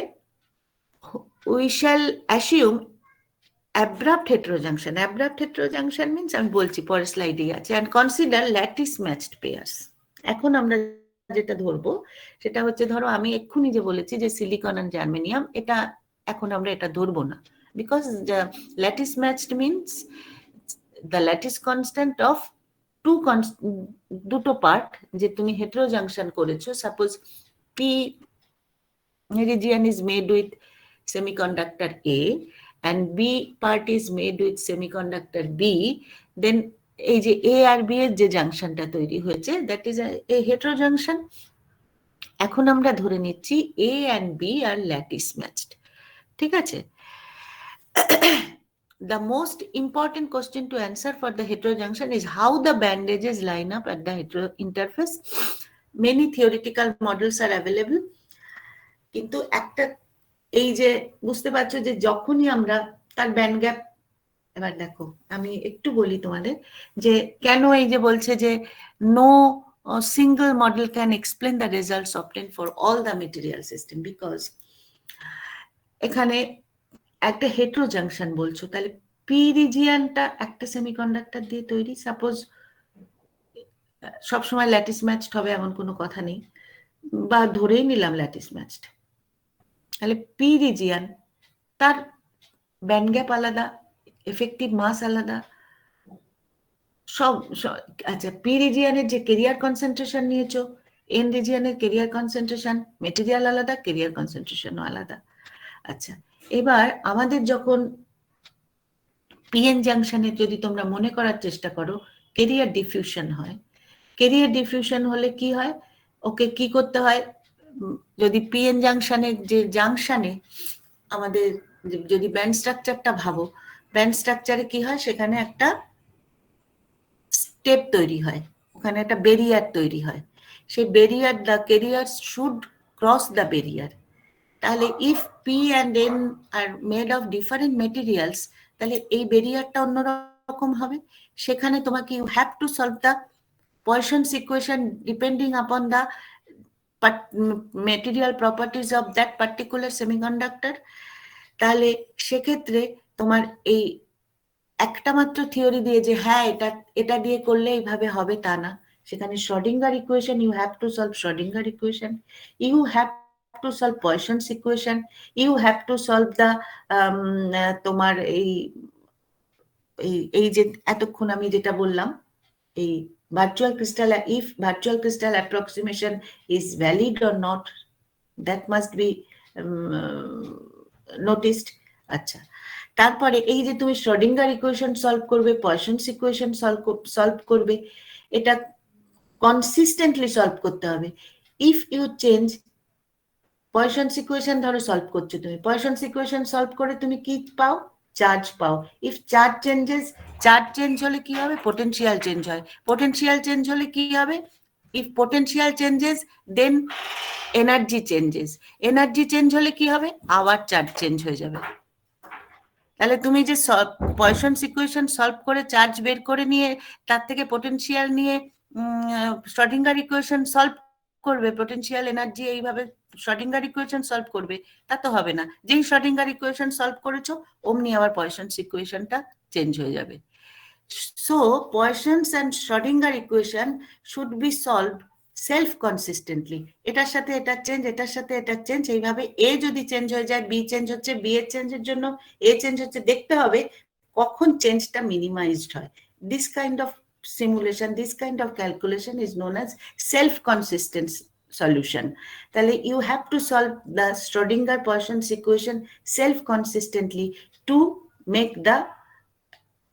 we shall assume abrupt heterojunction. Abrupt heterojunction means আমি বলছি পরের স্লাইডে আছে, and consider lattice matched pairs. এখন আমরা যেটা ধরবো সেটা হচ্ছে, ধরো আমি এক্ষুনি যে বলেছি যে সিলিকন আর জার্মেনিয়াম, এটা এখন আমরা এটা ধরবো না, because the lattice matched means the lattice constant of দুটো পার্ট যে তুমি হেটেরোজাংশন করেছো, suppose P region is made with semiconductor A and B part is made with semiconductor B, then এই যে A আর B এর যে জাংশনটা তৈরি হয়েছে, that is a heterojunction. এখন আমরা ধরে নিচ্ছি A and B are lattice matched, ঠিক আছে? The most important question to answer for the heterojunction is how the band edges line up at the hetero interface. Many theoretical models are available, কিন্তু একটা এই যে বুঝতে পারছো যে যখনই আমরা তার ব্যান্ড গ্যাপ, এবার দেখো আমি একটু বলি তোমাদের যে কেন এই যে বলছে যে no single model can explain the results obtained for all the material system, because এখানে একটা হেটেরোজাংশন বলছো, তাহলে পি রিজিয়ানটা একটা সেমিকন্ডাক্টর দিয়ে তৈরি, সাপোজ সবসময় ল্যাটিস ম্যাচড হবে এমন কোনো কথা নেই, বা ধরেই নিলাম ল্যাটিস ম্যাচড, তাহলে পি রিজিয়ান তার ব্যান্ড গ্যাপ আলাদা, এফেক্টিভ মাস আলাদা, সব। আচ্ছা, পি রিজিয়ানের যে কেরিয়ার কনসেন্ট্রেশন নিয়েছো, এন রিজিয়ানের কেরিয়ার কনসেন্ট্রেশন, মেটেরিয়াল আলাদা, কেরিয়ার কনসেন্ট্রেশনও আলাদা। আচ্ছা, এবার আমাদের যখন পিএন জাংশনে যদি তোমরা মনে করার চেষ্টা করো কেরিয়ার ডিফিউশন হয়, কেরিয়ার ডিফিউশন হলে কি হয়, ওকে কি করতে হয়, যদি পিএন জাংশনের যে জাংশনে আমাদের যদি ব্যান্ড স্ট্রাকচারটা ভাবো, ব্যান্ড স্ট্রাকচারে কি হয়, সেখানে একটা স্টেপ তৈরি হয়, ওখানে একটা ব্যারিয়ার তৈরি হয়, সেই barrier, the carrier should cross the barrier. তাহলে if P and N are made of different materials, তাহলে এই ব্যারিয়ারটা অন্যরকম হবে, সেখানে তোমাকে you have to solve the Poisson's equation depending upon the material properties of that particular semiconductor. তাহলে সেক্ষেত্রে তোমার এই একটা মাত্র থিওরি দিয়ে যে হ্যাঁ এটা দিয়ে করলে এইভাবে হবে তা না, সেখানে Schrödinger equation, you have to solve Schrödinger equation, you have to solve Poisson's equation, you have to solve the তোমার এই যে এতক্ষণ আমি যেটা বললাম, এই virtual crystal, if virtual crystal approximation is valid or not, that must be noticed. আচ্ছা, তারপরে এই যে তুমি শ্রোডিঙ্গার ইকুয়েশন সলভ করবে, পয়সনস ইকুয়েশন সলভ করবে, এটা কনসিস্টেন্টলি সলভ করতে হবে। ইফ ইউ চেঞ্জ পয়সনস ইকুয়েশন ধরো সলভ করছো তুমি, পয়সনস ইকুয়েশন সলভ করে তুমি কি পাও? চার্জ পাও। ইফ চার্জ চেঞ্জ হলে কি হবে? পোটেনশিয়াল চেঞ্জ হয়। পোটেনশিয়াল চেঞ্জ হলে কি হবে? If potential changes then energy changes. Energy change হলে কি হবে? আবার চার্জ চেঞ্জ হয়ে যাবে। তাহলে তুমি যে পয়সনস ইকুয়েশন সলভ করে চার্জ বের করে নিয়ে তার থেকে পোটেনশিয়াল নিয়ে শ্রোডিঙ্গার ইকুয়েশন সলভ করবে, পোটেনশিয়াল এনার্জি এইভাবে শ্রোডিঙ্গার ইকুয়েশন সলভ করবে, তা তো হবে না। যেই শ্রোডিঙ্গার ইকুয়েশন সলভ করেছো অমনি আবার পয়সনস ইকুয়েশনটা চেঞ্জ হয়ে যাবে। So Poisson's and Schrödinger equation should be solve self consistently. এটার সাথে এটা চেঞ্জ, এটার সাথে এটা চেঞ্জ, এইভাবে এ যদি চেঞ্জ হয়ে যায় বি চেঞ্জ হচ্ছে, বি এর চেঞ্জের জন্য এ চেঞ্জ হচ্ছে, দেখতে হবে কখন চেঞ্জটা মিনিমাইজড হয়। This kind of simulation, this kind of calculation is known as self-consistent solution. তাহলে you have to solve the Schrodinger-Poisson's equation self-consistently to make the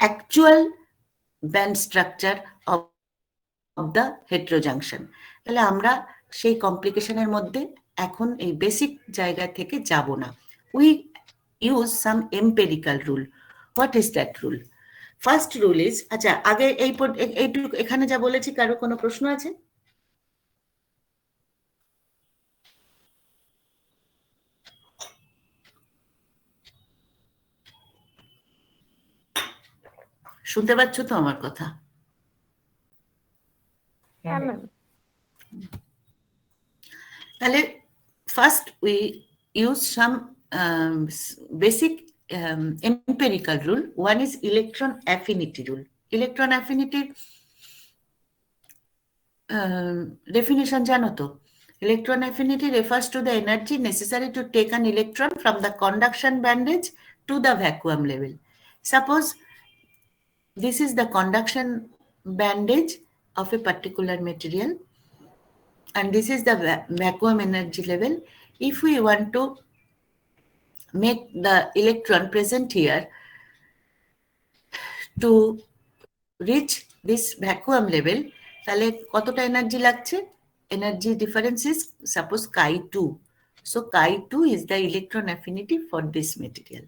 actual band structure of the heterojunction. তাহলে আমরা সেই কমপ্লিকেশনের মধ্যে এখন এই বেসিক জায়গা থেকে যাব না। We use some empirical rule. What is that rule? First rule is, আচ্ছা আগে এইটুকু এখানে যা বলেছি কারো কোনো প্রশ্ন আছে? শুনতে পাচ্ছ তো আমার কথা? তাহলে first we use some basic empirical rule. One is electron affinity rule. Electron affinity definition জানো তো? Electron affinity refers to the energy necessary to take an electron from the conduction bandage to the vacuum level. Suppose this is the conduction bandage of a particular material and this is the vacuum energy level. If we want to make the electron present here to reach this vacuum level, তাহলে কতটা এনার্জি লাগছে? Energy difference is suppose chi2. So chi2 is the electron affinity for this material.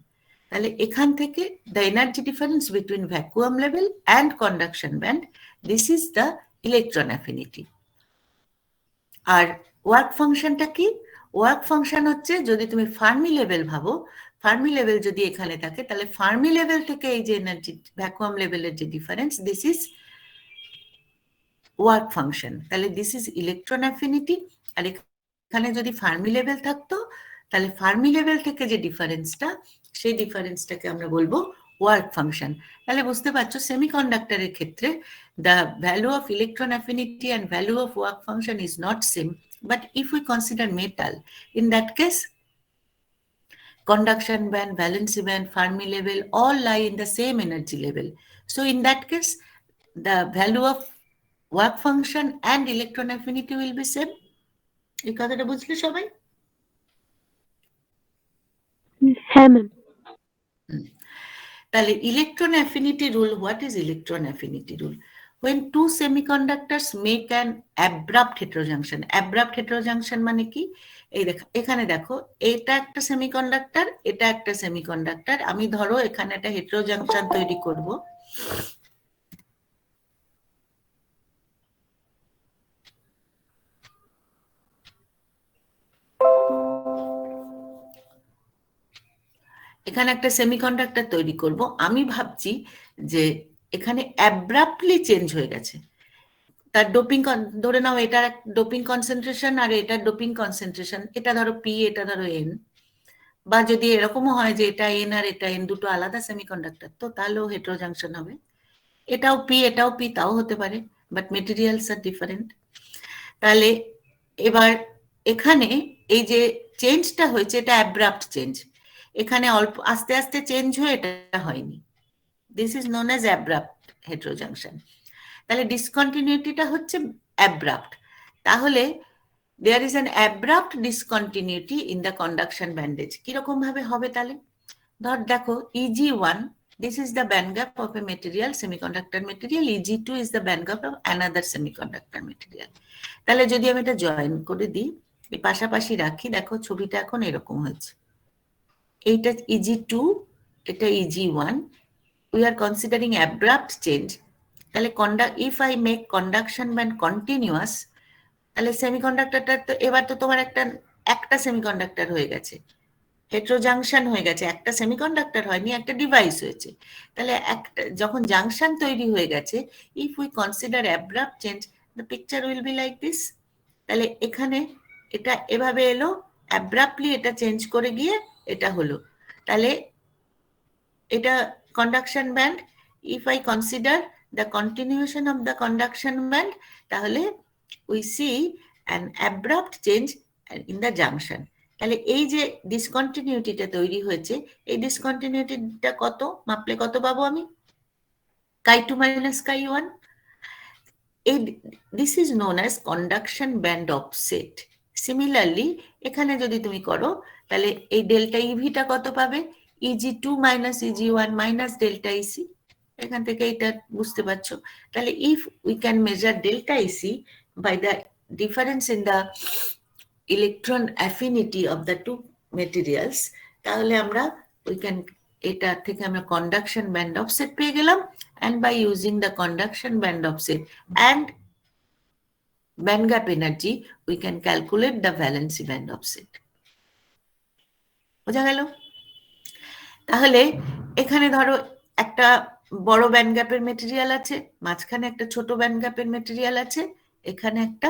তাহলে এখান থেকে the energy difference between vacuum level and conduction band, this is the electron affinity. আর ওয়ার্ক ফাংশনটা কি? ওয়ার্ক ফাংশন হচ্ছে, যদি তুমি ফার্মি লেভেল ভাবো, ফার্মি লেভেল যদি এখানে থাকে তাহলে ফার্মি লেভেল থেকে এই যে এনার্জি ভ্যাকুয়াম লেভেলের যে difference, this is work function. তাহলে দিস ইজ ইলেকট্রন অ্যাফিনিটি। আর এখানে যদি ফার্মি লেভেল থাকতো তাহলে ফার্মি লেভেল থেকে যে ডিফারেন্সটা, সেই ডিফারেন্সটাকে আমরা বলবো ওয়ার্ক ফাংশন। তাহলে বুঝতে পারছো সেমিকন্ডাক্টরের ক্ষেত্রে the value of electron affinity and value of work function is not same. But if we consider metal, in that case, conduction band, valency band, Fermi level all lie in the same energy level. So in that case, the value of work function and electron affinity will be same. এই কথাটা বুঝলে সবাই? হ্যাঁ ম্যাম। তাহলে electron affinity rule, what is electron affinity rule? When two semiconductors make an abrupt heterojunction. Abrupt heterojunction মানে কি? এই দেখো, এখানে দেখো, এটা একটা সেমিকন্ডাক্টর, এটা একটা সেমিকন্ডাক্টর। আমি ধরো এখানে একটা হেটেরোজাংশন তৈরি করব। এখানে একটা সেমিকন্ডাক্টর তৈরি করব। আমি ভাবছি যে এখানে অ্যাব্রাপ্টলি চেঞ্জ হয়ে গেছে। তার ডোপিং, ধরে নাও এটার ডোপিং কনসেন্ট্রেশন আর এটার ডোপিং কনসেন্ট্রেশন, এটা ধরো পি, এটা ধরো এন, বা যদি এরকমও হয় যে এটা এন আর এটা এন দুটো আলাদা সেমিকন্ডাক্টর, তো তাহলেও হেটেরোজাংশন হবে। এটাও পি, তাও হতে পারে, বাট মেটেরিয়ালস আর ডিফারেন্ট। তাহলে এবার এখানে এই যে চেঞ্জটা হয়েছে, এটা অ্যাব্রাপ্ট চেঞ্জ। এখানে অল্প আস্তে আস্তে চেঞ্জ হয়ে এটা হয়নি। This is known as abrupt heterojunction. তাহলে ডিসকন্টিনিউটিটা হচ্ছে অ্যাব্রাপ্ট। তাহলে there is an abrupt discontinuity in the conduction band edge. কিরকম ভাবে হবে তাহলে? ধর দেখো EG1, this is the band gap of a material, semiconductor material. EG2 is the band gap of another semiconductor material. তাহলে যদি আমি এটা জয়েন করে দিই, এই পাশাপাশি রাখি, দেখো ছবিটা এখন এরকম হয়েছে। এইটা EG2, এটা EG1. We are considering abrupt change. তাহলে if I make conduction band continuous, তাহলে সেমিকন্ডাক্টরটা তো এবার তো তোমার একটা সেমিকন্ডাক্টর হয়ে গেছে, হেটেরোজাংশন হয়ে গেছে, একটা সেমিকন্ডাক্টর হয়নি, একটা ডিভাইস হয়েছে। তাহলে একটা যখন জাংশন তৈরি হয়ে গেছে, if we consider abrupt change, the picture will be like this. তাহলে এখানে এটা এভাবে এলো, অ্যাব্রাপ্টলি এটা চেঞ্জ করে গিয়ে এটা হলো। তাহলে এটা conduction band. If I consider the continuation of the conduction band, তাহলে we see an abrupt change in the junction. তাহলে এই যে ডিসকন্টিনিউটিটা তৈরি হয়েছে, এই ডিসকন্টিনিউটিটা কত মাপলে কত পাবো আমি? chi2 minus chi1. This is known as conduction band offset. Similarly, এখানে যদি তুমি করো, তাহলে এই ডেল্টা ইভিটা কত পাবে? EG2 minus EG1 minus delta EC. এখান থেকে এটা বুঝতে পারছো। তাহলে if we can measure delta EC by the difference in the electron affinity of the two materials, তাহলে আমরা এটা থেকে আমরা conduction band offset পেয়ে গেলাম, and by using the conduction band offset and band gap energy, we can calculate the valency band offset. বোঝা গেল? তাহলে এখানে ধরো একটা বড় ব্যান্ড গ্যাপের মেটেরিয়াল আছে, মাঝখানে একটা ছোট ব্যান্ড গ্যাপের মেটেরিয়াল আছে, এখানে একটা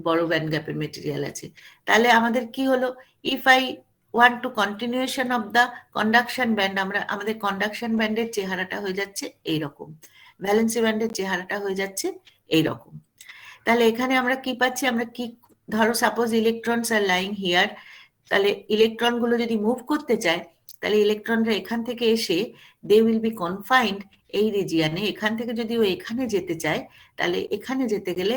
বড় ব্যান্ড গ্যাপের মেটেরিয়াল আছে। তাহলে আমাদের কি হলো? If I want to continuation of the conduction band, আমাদের কন্ডাকশন ব্যান্ডের চেহারাটা হয়ে যাচ্ছে এইরকম, ভ্যালেন্সি ব্যান্ডের চেহারাটা হয়ে যাচ্ছে এইরকম। তাহলে এখানে আমরা কি পাচ্ছি? আমরা কি, ধরো suppose electrons are lying here, তাহলে ইলেকট্রন গুলো যদি মুভ করতে চায়, তাহলে ইলেকট্রনরা এখান থেকে এসে দে উইল বি কনফাইন্ড এই রিজিয়ানে। এখান থেকে যদি ও এখানে যেতে চায়, তাহলে এখানে যেতে গেলে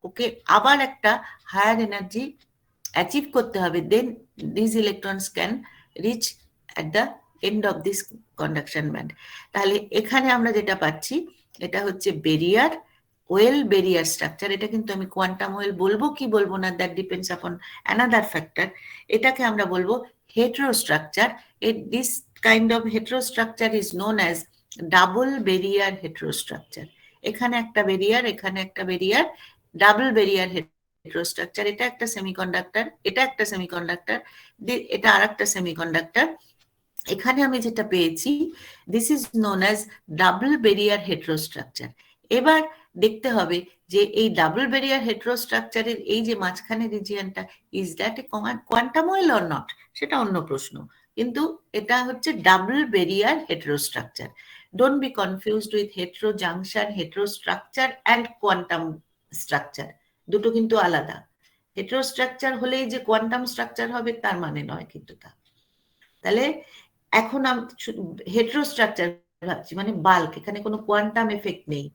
ওকে আবার একটা হায়ার এনার্জি অ্যাচিভ করতে হবে, then this electrons can reach at the end of this conduction band. তাহলে এখানে আমরা যেটা পাচ্ছি, এটা হচ্ছে বেরিয়ার, ওয়েল বেরিয়ার স্ট্রাকচার। এটা কিন্তু আমি কোয়ান্টাম ওয়েল বলবো কি বলবো না, that depends upon another factor. এটাকে আমরা বলবো heterostructure. This kind of heterostructure is known as double barrier heterostructure. এখানে একটা বেরিয়ার, এখানে একটা বেরিয়ার, ডাবল বেরিয়ার হেটেরোস্ট্রাকচার। এটা একটা সেমিকন্ডাক্টর, এটা একটা সেমিকন্ডাক্টর, এটা আর একটা সেমিকন্ডাক্টর। এখানে আমি যেটা পেয়েছি, this is known as double barrier heterostructure. এবার দেখতে হবে যে এই ডাবল বেরিয়ার হেটেরোস্ট্রাকচারের এই যে মাঝখানে রিজিয়নটা, is that a quantum well or not, সেটা অন্য প্রশ্ন, কিন্তু এটা হচ্ছে double barrier heterostructure. Don't be confused with hetero junction, heterostructure and quantum structure, দুটো কিন্তু আলাদা। হেটেরোস্ট্রাকচার হলেই যে কোয়ান্টাম স্ট্রাকচার হবে তার মানে নয় কিন্তু তা। তাহলে এখন আমি হেটেরোস্ট্রাকচার ভাবছি, মানে বাল্ক, এখানে কোনো কোয়ান্টাম এফেক্ট নেই,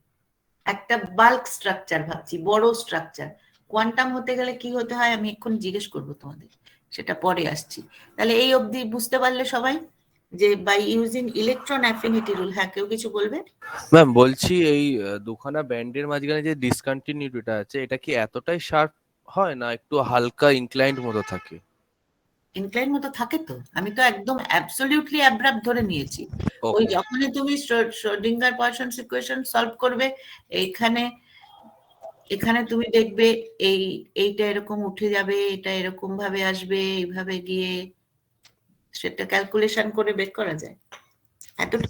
একটা বাল্ক স্ট্রাকচার ভাবছি, বড় স্ট্রাকচার। কোয়ান্টাম হতে গেলে কি হতে হয় আমি এখন জিজ্ঞেস করবো তোমাদের, সেটা পরে আসছি। তাহলে এই অবধি বুঝতে পারলে সবাই যে by using electron affinity rule. হ্যাঁ, কেউ কিছু বলবে? ম্যাম বলছি এই দুখানা ব্যান্ডের মাঝখানে যে ডিসকন্টিনিউটিটা আছে, এটা কি এতটাই শার্প হয় না একটু হালকা ইনক্লাইন্ড মতো থাকে? ইনক্লাইন মতো থাকে তো, আমি তো একদম অ্যাবসলিউটলি অ্যাব্রাপ্ট ধরে নিয়েছি। ওই যখনই তুমি শ্রোডিঙ্গার পার্সনস ইকুয়েশন সলভ করবে, এখানে তুমি দেখবে এইটা এরকম উঠে যাবে, এটা এরকম ভাবে আসবে, এইভাবে গিয়ে সেটা ক্যালকুলেশন করে বের করা যায়। এতটা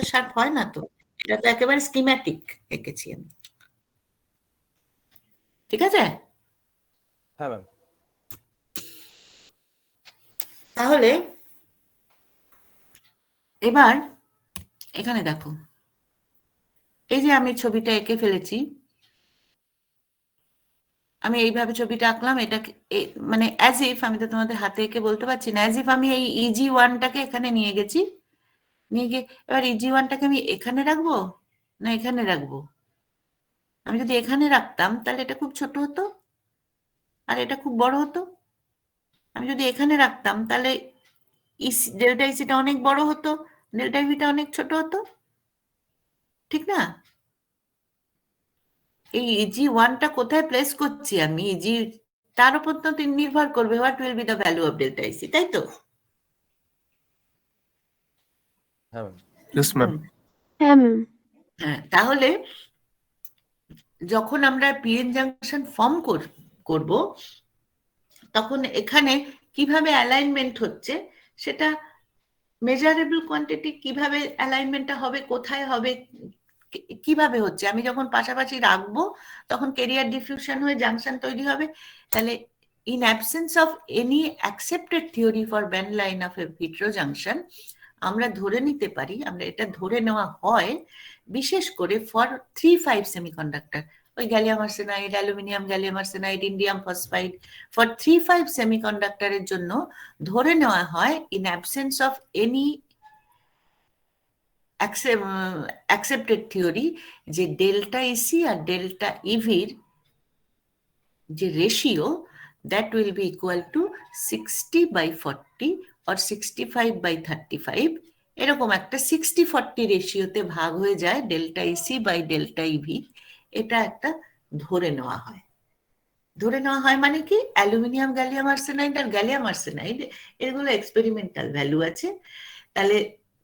শার্প হয় না তো, এটা তো একেবারে স্কিম্যাটিক এঁকেছি আমি। ঠিক আছে? হ্যাঁ ম্যাম। তাহলে এবার এখানে দেখো, এই যে আমি ছবিটা এঁকে ফেলেছি, আমি এইভাবে ছবিটা আঁকলাম, এটা মানে অ্যাজ ইফ, আমি তো তোমাদের হাতে এঁকে বলতে পারছি না, অ্যাজ ইফ আমি এই EG1টাকে এখানে নিয়ে গেছি, নিয়ে গিয়ে এবার EG1টাকে আমি এখানে রাখবো না এখানে রাখবো? আমি যদি এখানে রাখতাম তাহলে এটা খুব ছোট হতো আর এটা খুব বড় হতো। আমি যদি এখানে রাখতাম তাহলে ডেল্টা ইসিটা অনেক বড় হতো, ডেল্টা ইভিটা অনেক ছোট হতো, ঠিক না? এই ইজি ওয়ানটা কোথায় প্লেস করছি আমি, ইজি তার উপর তো নির্ভর করবে what will be the value of delta EC, তাই তো? হ্যাঁ ম্যাম। Yes, ma'am. হ্যাঁ ম্যাম। হ্যাঁ, তাহলে যখন আমরা পিএন জাংশন ফর্ম করব, তখন এখানে কিভাবে অ্যালাইনমেন্ট হচ্ছে সেটা মেজারেবল কোয়ান্টিটি, কিভাবে অ্যালাইনমেন্টটা হবে, কোথায় হবে, কিভাবে হচ্ছে, আমি যখন পাশাপাশি রাখবো তখন কেরিয়ার ডিফিউশন হয়ে জাংশন তৈরি হবে। তাহলে in absence of any accepted theory for band line of A hetero junction, আমরা ধরে নিতে পারি, আমরা এটা ধরে নেওয়া হয় বিশেষ করে ফর 3,5 সেমিকন্ডাক্টর, ওই gallium arsenide, aluminium gallium arsenide, indium phosphide, for 3,5 সেমিকন্ডাক্টরের জন্য ধরে নেওয়া হয় in absence of any accepted theory যে ডেল্টা ইসি আর ডেল্টা ইভির যে ratio, that will be equal to 60/40 or 65/35, এরকম একটা 60-40 রেশিওতে ভাগ হয়ে যায় delta EC by delta EV. এটা একটা ধরে নেওয়া হয়। ধরে নেওয়া হয় মানে কি, অ্যালুমিনিয়াম গ্যালিয়াম আর্সেনাইড আর গ্যালিয়াম আর্সেনাইড এগুলো এক্সপেরিমেন্টাল ভ্যালু আছে। তাহলে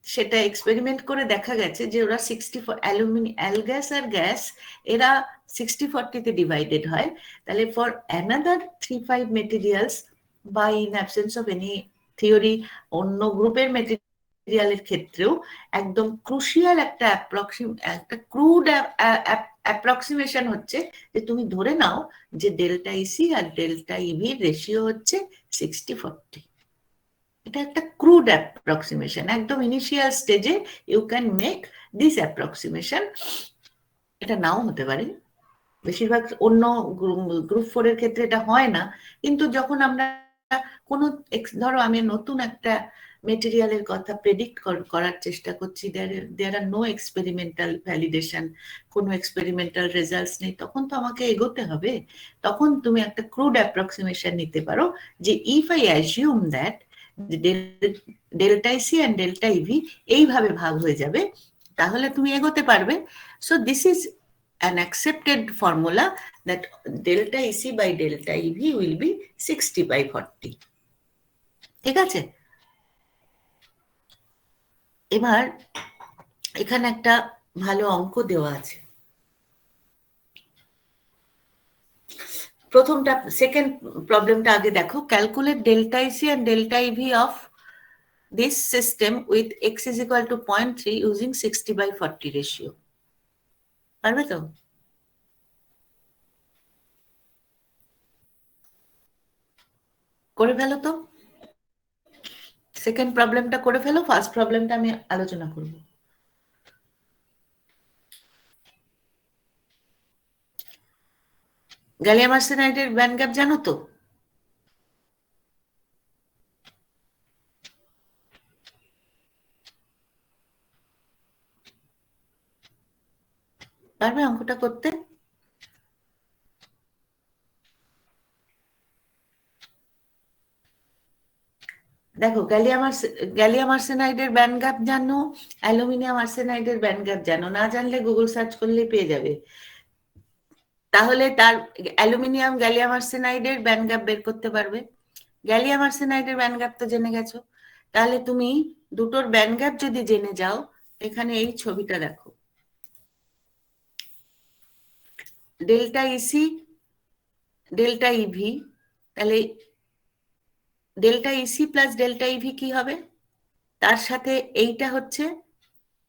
সেটা এক্সপেরিমেন্ট করে দেখা গেছে যে ওরা 64 অ্যাল গ্যাস আর গ্যাস এরা 60-40-তে ডিভাইডেড হয়। তাহলে ফর অ্যানাদার 3-5 মেটেরিয়ালস বা in absence of any theory অন্য গ্রুপের মেটেরিয়ালের ক্ষেত্রেও একদম ক্রুশিয়াল একটা ক্রুড অ্যাপ্রক্সিমেশন হচ্ছে যে তুমি ধরে নাও যে ডেল্টা ইসি আর ডেল্টা ইভির রেশিও হচ্ছে 60-40। এটা একটা ক্রুড অ্যাপ্রক্সিমেশন, একদম ইনিশিয়াল স্টেজে you can make this approximation. এটা নাও হতে পারে, বেশিরভাগ অন্য গ্রুপ 4 এর ক্ষেত্রে এটা হয় না। কিন্তু যখন আমরা কোনো ধরো আমি নতুন একটা মেটেরিয়ালের কথা প্রেডিক্ট করার চেষ্টা করছি, দেয়ার আর নো এক্সপেরিমেন্টাল ভ্যালিডেশন, কোনো এক্সপেরিমেন্টাল রেজাল্টস নেই, তখন তো আমাকে এগোতে হবে। তখন তুমি একটা ক্রুড অ্যাপ্রক্সিমেশন নিতে পারো যে if I assume that delta EC and delta EV এইভাবে ভাগ হয়ে যাবে, তাহলে তুমি এগোতে পারবে। So this is an accepted formula that delta EC by delta EV will be 60/40. ঠিক আছে? এবার এখানে একটা ভালো অঙ্ক দেওয়া আছে। প্রথমটা, সেকেন্ড প্রবলেমটা আগে দেখো। Calculate delta EC and delta EV of this system with x is equal to 0.3 using 60/40 ratio. পারবে তো? করে ফেলো তো, সেকেন্ড প্রবলেমটা করে ফেলো, ফার্স্ট প্রবলেমটা আমি আলোচনা করব। গ্যালিয়াম আর্সেনাইডের ব্যান্ড গ্যাপ জানো তো? পারবে অঙ্কটা করতে? দেখো, গ্যালিয়াম আর্সেনাইডের ব্যান্ড গ্যাপ জানো, অ্যালুমিনিয়াম আর্সেনাইডের ব্যান্ড গ্যাপ জানো, না জানলে গুগল সার্চ করলেই পেয়ে যাবে। তাহলে তার অ্যালুমিনিয়াম গ্যালিয়াম আর্সেনাইডের ব্যান্ড গ্যাপ বের করতে পারবে। গ্যালিয়াম আর্সেনাইডের ব্যান্ড গ্যাপ তো জেনে গেছো। তাহলে তুমি দুটোর ব্যান্ড গ্যাপ যদি জেনে যাও, এখানে এই ছবিটা দেখো, ডেল্টা ইসি ডেল্টা ইভি, তাহলে delta EC plus delta EV কি হবে? তার সাথে এইটা হচ্ছে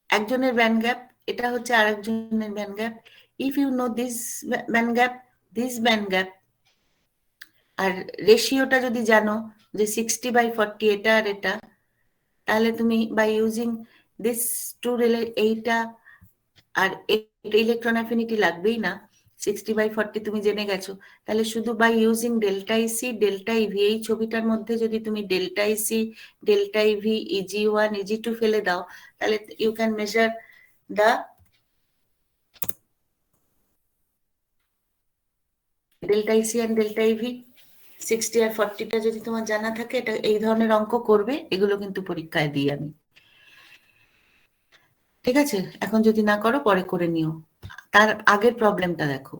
একজনের ব্যান্ড গ্যাপ, এটা হচ্ছে আরেকজনের band gap. If you know this band gap, this band gap, আর রেশিওটা যদি জানো যে 60/40 এটা আর এটা, তাহলে তুমি বাই ইউজিং দিস টু এইটা আর ইলেকট্রন অ্যাফিনিটি লাগবেই না, 60/40 তুমি জেনে গেছো। তাহলে শুধু by using delta EC delta EV, এই ছবিটার মধ্যে যদি তুমি delta EC delta EV EG1 EG2 ফেলে দাও, তাহলে you can measure the delta EC and delta EV. 60 আর 40টা যদি তোমার জানা থাকে, এটা এই ধরনের অঙ্ক করবে, এগুলো কিন্তু পরীক্ষায় দিই আমি। ঠিক আছে, এখন যদি না করো পরে করে নিও। তার আগের প্রবলেমটা দেখো।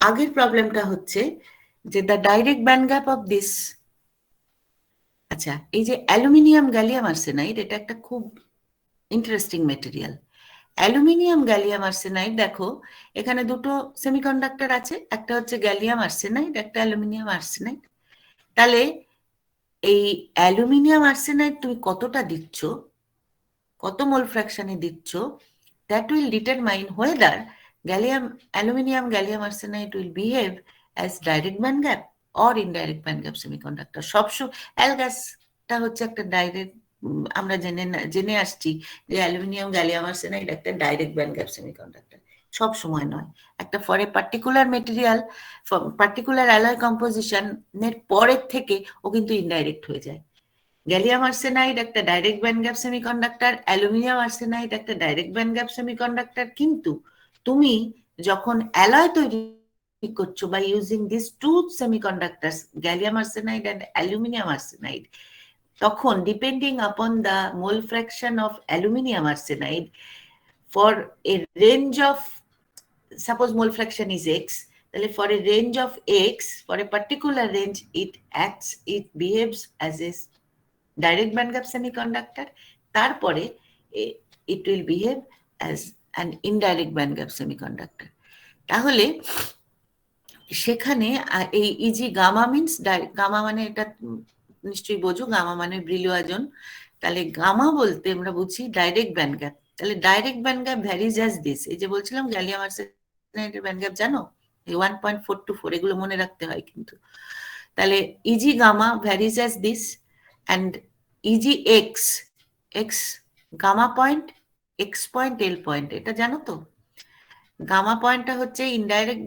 আগের প্রবলেমটা হচ্ছে যে the direct band gap of this, আচ্ছা এই যে অ্যালুমিনিয়াম গ্যালিয়াম আর্সেনাইড, এটা একটা খুব interesting material. Aluminium gallium arsenide, দেখো এখানে দুটো সেমিকন্ডাক্টর আছে, একটা হচ্ছে গ্যালিয়াম আর্সেনাইড, একটা অ্যালুমিনিয়াম আর্সেনাইড। তাহলে এই অ্যালুমিনিয়াম আর্সেনাইড তুমি কতটা দিচ্ছ, কত মোল ফ্র্যাকশনে দিচ্ছ, that will determine whether aluminium gallium arsenide will behave as direct band gap or indirect band gap semiconductor. সবসময় অ্যালগাসটা হচ্ছে একটা ডাইরেক্ট, আমরা জেনে আসছি যে অ্যালুমিনিয়াম গ্যালিয়াম আর্সেনাইড একটা ডাইরেক্ট ব্যান্ড গ্যাপ সেমিকন্ডাক্টর, সব সময় নয়। একটা for a particular material, particular alloy কম্পোজিশনের পরের থেকে ও কিন্তু ইনডাইরেক্ট হয়ে যায়। গ্যালিয়াম আর্সেনাইড একটা direct band gap semiconductor, aluminium arsenide একটা ডাইরেক্ট ব্যান্ড গ্যাপ সেমিকন্ডাক্টর। কিন্তু তুমি যখন অ্যালয় তৈরি করছো by using this two semiconductors, gallium arsenide and aluminium arsenide, তখন depending upon the mole fraction of aluminium arsenide for a range of, suppose mole fraction is x, তাহলে for a range of x, for a particular range it behaves as a direct band gap semiconductor, তারপরে it will behave as an indirect band gap semiconductor. তাহলে সেখানে এই ইজি গামা মিনস, গামা মানে এটা নিশ্চয়ই বোঝো, গামা মানে ব্রিলুয়াজন। তাহলে গামা বলতে আমরা বুঝি ডাইরেক্ট ব্যান্ড গ্যাপ। তাহলে direct band gap varies as this, এই যে বলছিলাম গ্যালিয়াম আর্সেনাইডের ব্যান্ড গ্যাপ জানো, 1.424, এগুলো মনে রাখতে হয় কিন্তু। তাহলে EG gamma varies as this and EGX, X gamma point, X point, L point, এটা জানো তো? গামা পয়েন্টটা হচ্ছে ইনডাইরেক্ট,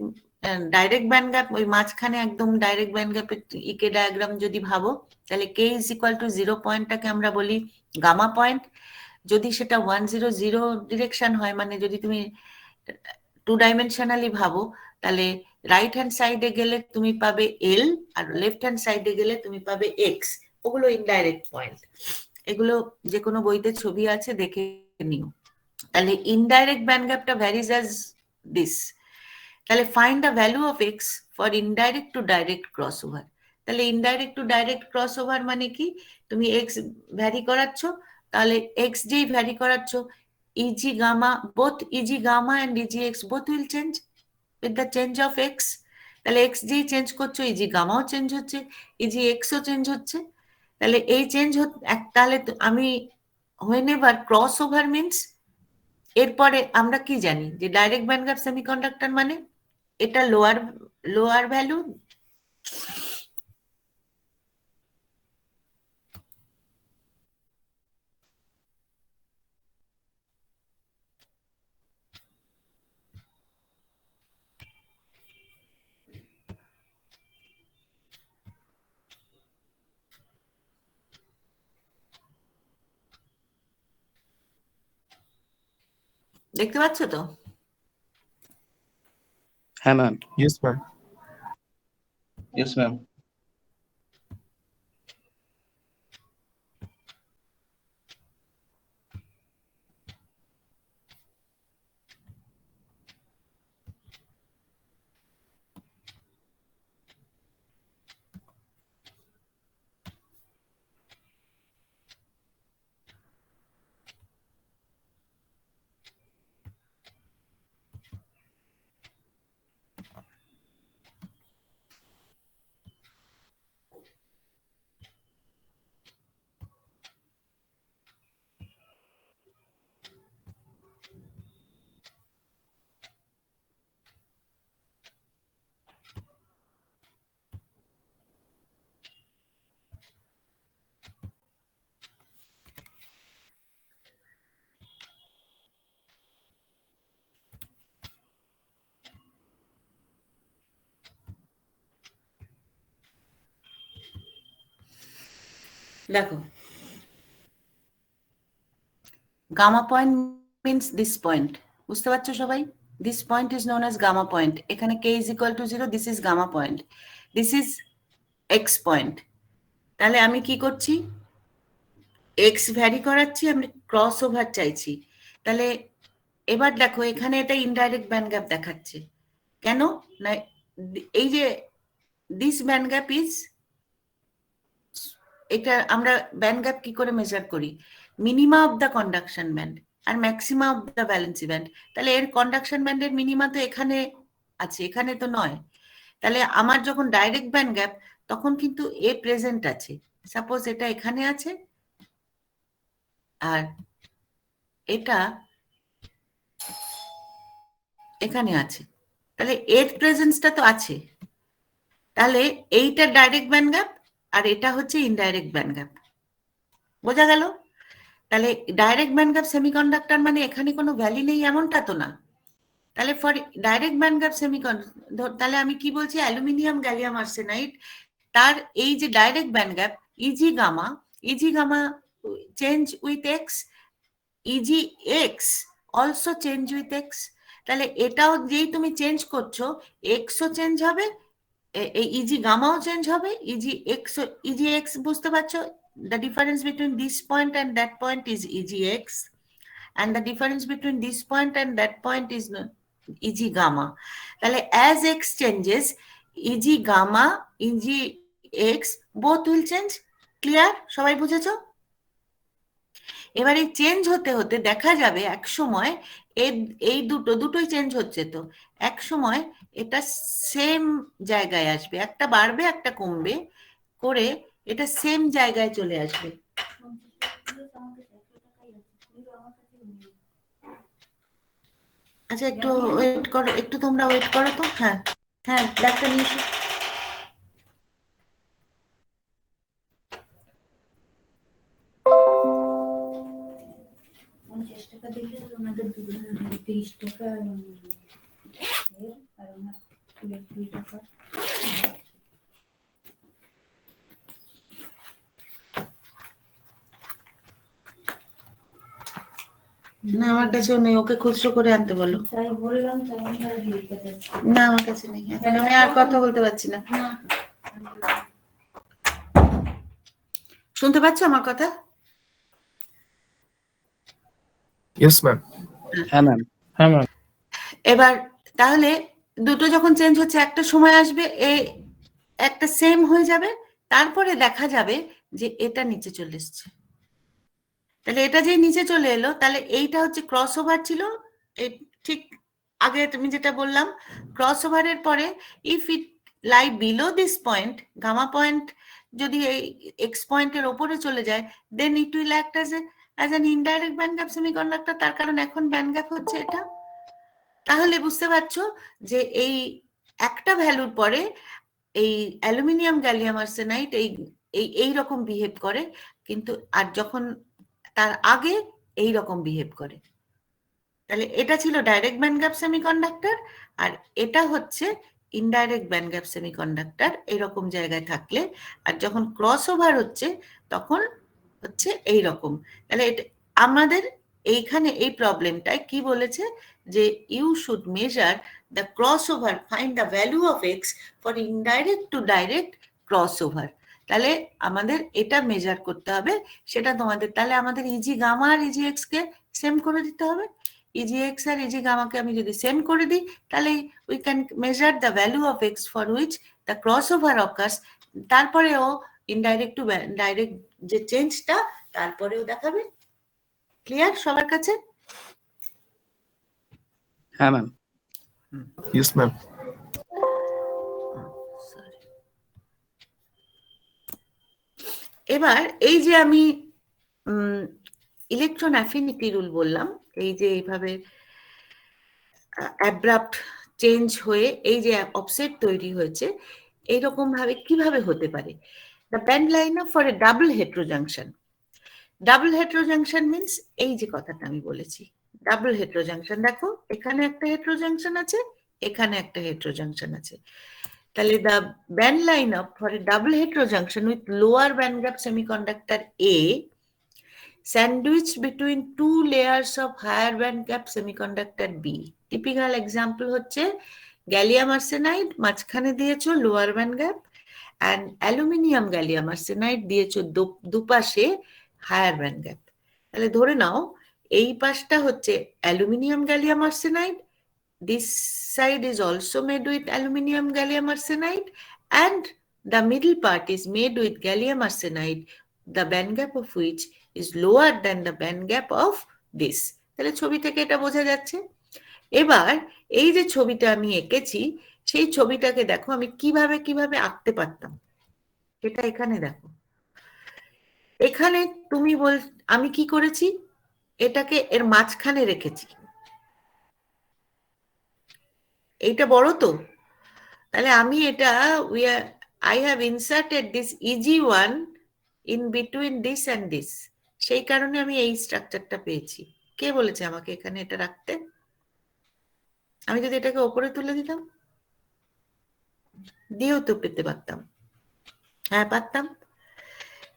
ডাইরেক্ট ব্যান্ড গ্যাপ, ওই মাঝখানে একদম ডাইরেক্ট ব্যান্ড গ্যাপের ইকে ডায়াগ্রাম যদি ভাবো, তাহলে K ইজ ইকুয়াল টু 0 পয়েন্টটাকে আমরা বলি গামা পয়েন্ট। যদি সেটা 100 ডিরেকশন হয়, মানে যদি তুমি 2 ডাইমেনশনালি ভাবো, তাহলে রাইট হ্যান্ড সাইডে গেলে তুমি পাবে L, আর লেফট হ্যান্ড সাইডে গেলে তুমি পাবে X, ওগুলো ইনডাইরেক্ট পয়েন্ট। এগুলো যে কোনো বইতে ছবি আছে, দেখে নিও। তাহলে ইনডাইরেক্ট ব্যান্ড গ্যাপটা ভ্যারিজ অ্যাজ দিস। তাহলে find the value of x for indirect to direct cross over. তাহলে indirect to direct cross over মানে কি, তুমি এক্স ভ্যারি করাচ্ছ, তাহলে এক্স যেই ভ্যারি করাচ্ছ, E G gamma, both E G gamma and E G x both will change with the change of x. তাহলে এক্স যেই চেঞ্জ করছো, ইজি গামাও চেঞ্জ হচ্ছে, ইজি এক্সও চেঞ্জ হচ্ছে। তাহলে এই চেঞ্জ, তাহলে আমি whenever ক্রস ওভার মিনস, এরপরে আমরা কি জানি যে ডাইরেক্ট ব্যান্ড গ্যাপ সেমিকন্ডাক্টর মানে এটা লোয়ার ভ্যালু, দেখতে পাচ্ছ তো? হ্যাঁ ma'am. Yes, ma'am. Yes ma'am. দেখো gamma point means this point, বুঝতে পারছো সবাই? This point is known as gamma point. এখানে K is equal to 0, this is gamma point, this is x point, তাহলে আমি কি করছি, এক্স ভ্যারি করাচ্ছি, আমি ক্রস ওভার চাইছি। তাহলে এবার দেখো এখানে এটা ইনডাইরেক্ট ব্যান্ড গ্যাপ দেখাচ্ছে, কেন না এই যে দিস ব্যান্ড গ্যাপ ইজ, এটা আমরা ব্যান্ড গ্যাপ কি করে মেজার করি, minima of the conduction band আর maxima of the valency band. তাহলে এর কন্ডাকশন ব্যান্ডের মিনিমা তো এখানে আছে, এখানে তো নয়। তাহলে আমার যখন ডাইরেক্ট ব্যান্ড গ্যাপ তখন কিন্তু এ প্রেজেন্ট আছে, সাপোজ এটা এখানে আছে আর এটা এখানে আছে, তাহলে এর প্রেজেন্সটা তো আছে। তাহলে এইটা ডাইরেক্ট ব্যান্ড গ্যাপ আর এটা হচ্ছে ইনডাইরেক্ট ব্যান্ড গ্যাপ, বোঝা গেল? তাহলে ডাইরেক্ট ব্যান্ড গ্যাপ সেমিকন্ডাক্টর মানে এখানে কোনো ভ্যালি নেই এমনটা তো না। তাহলে for direct band gap semiconductor, তাহলে আমি কি বলছি, অ্যালুমিনিয়াম গ্যালিয়াম আর্সেনাইড তার এই যে direct band gap EG gamma change with X, EG X also change with X. তাহলে এটাও যেই তুমি চেঞ্জ করছো, এক্সও চেঞ্জ হবে, এই ইজি গামাও চেঞ্জ হবে, ইজি এক্স বুঝতে পারছো, the difference between this point and that point is EGX, and the difference between this point and that point is EG gamma. তাহলে as X changes, EG gamma, EGX both will change. Clear? সবাই বুঝেছো? এবার এই চেঞ্জ হতে হতে দেখা যাবে এক সময় এই দুটোই চেঞ্জ হচ্ছে, তো এক সময় এটা সেম জায়গায় আসবে, একটা বাড়বে একটা কমবে করে এটা সেম জায়গায় চলে আসবে। আচ্ছা একটু ওয়েট করো, একটু তোমরা ওয়েট করো তো। হ্যাঁ হ্যাঁ, ব্যাগটা নিয়ে এসো। না আমার কাছেও নেই, ওকে খুচরো করে আনতে বলো। না আমার কাছে নেই, এখন আমি আর কথা বলতে পারছি না। শুনতে পাচ্ছ আমার কথা? Yes, ma'am. হ্যাঁ ম্যাম। এবার তাহলে দুটো যখন চেঞ্জ হচ্ছে একটা সময় আসবে একটা সেম হয়ে যাবে, তারপরে দেখা যাবে যে এটা নিচে চলে এসছে। তাহলে এটা যে নিচে চলে এলো, তাহলে এইটা হচ্ছে ক্রস ওভার ছিল, এই ঠিক আগে তুমি যেটা বললাম, ক্রস ওভারের পরে if it lie below this point, gamma point যদি এই এক্স পয়েন্টের ওপরে চলে যায়, then it will act as an indirect band gap semiconductor, তার কারণ এখন ব্যান্ড গ্যাপ হচ্ছে এটা। তাহলে বুঝতে পারছো যে এই একটা ভ্যালুর পরে এই অ্যালুমিনিয়াম গ্যালিয়াম আর্সেনাইড এই রকম বিহেভ করে, কিন্তু আর যখন তার আগে এই রকম বিহেভ করে। তাহলে এটা ছিল ডাইরেক্ট ব্যান্ড গ্যাপ সেমিকন্ডাক্টর, আর এটা হচ্ছে ইনডাইরেক্ট ব্যান্ড গ্যাপ সেমিকন্ডাক্টর এরকম জায়গায় থাকলে, আর যখন ক্রস ওভার হচ্ছে তখন হচ্ছে এই রকম। তাহলে এটা আমাদের এইখানে এই প্রবলেমটায় কি বলেছে যে you should measure the cross over, find the value of x for indirect to direct cross over. তাহলে আমাদের এটা মেজার করতে হবে, সেটা তোমাদের, তাহলে আমাদের ইজি গামা আর ইজি এক্স কে সেম করে দিতে হবে। ইজি এক্স আর ইজি গামাকে আমি যদি সেম করে দিই, তাহলে we can measure the value of x for which the cross over occurs, তারপরেও ইনডাইরেক্ট টু ডাইরেক্ট যে চেঞ্জটা তারপরেও দেখাবে। ক্লিয়ার সবার কাছে? হ্যাঁ ম্যাম। Yes, ma'am. এবার এই যে আমি ইলেকট্রন অ্যাফিনিটি রুল বললাম, এই যে এইভাবে অ্যাব্রাপ্ট চেঞ্জ হয়ে এই যে অফসেট তৈরি হয়েছে, এইরকম ভাবে কিভাবে হতে পারে? The band line for a double heterojunction. Double heterojunction means এই যে কথাটা আমি বলেছি, ডাবল হেটেরোজাংশন, দেখো এখানে একটা হেটেরোজাংশন আছে, এখানে একটা হেটেরোজাংশন আছে। তাহলে the band lineup for a double heterojunction with lower band gap semiconductor A sandwiched between two layers of higher band gap semiconductor B. Typical example হচ্ছে গ্যালিয়াম আর্সেনাইড, মাঝখানে দিয়েছো lower band gap, and aluminium gallium arsenide দিয়েছো দুপাশে হায়ার ব্যান্ড গ্যাপ। তাহলে ধরে নাও এই পাশটা হচ্ছে aluminium gallium arsenide, this side is also made with aluminium gallium arsenide, and the middle part is made with gallium arsenide, the band gap of which is lower than the band gap of this. তাহলে ছবি থেকে এটা বোঝা যাচ্ছে। এবার এই যে ছবিটা আমি এঁকেছি সেই ছবিটাকে দেখো আমি কিভাবে কিভাবে আঁকতে পারতাম, এটা এখানে দেখো। এখানে তুমি আমি কি করেছি, এটাকে এর মাঝখানে রেখেছি। এইটা বড় তো, তাহলে আমি এটা I have inserted this EG1 in between this and this, সেই কারণে আমি এই স্ট্রাকচারটা পেয়েছি। কে বলেছে আমাকে এখানে এটা রাখতে? আমি যদি এটাকে ওপরে তুলে দিতাম দিয়েও তো পেতে পারতাম, হ্যাঁ পারতাম।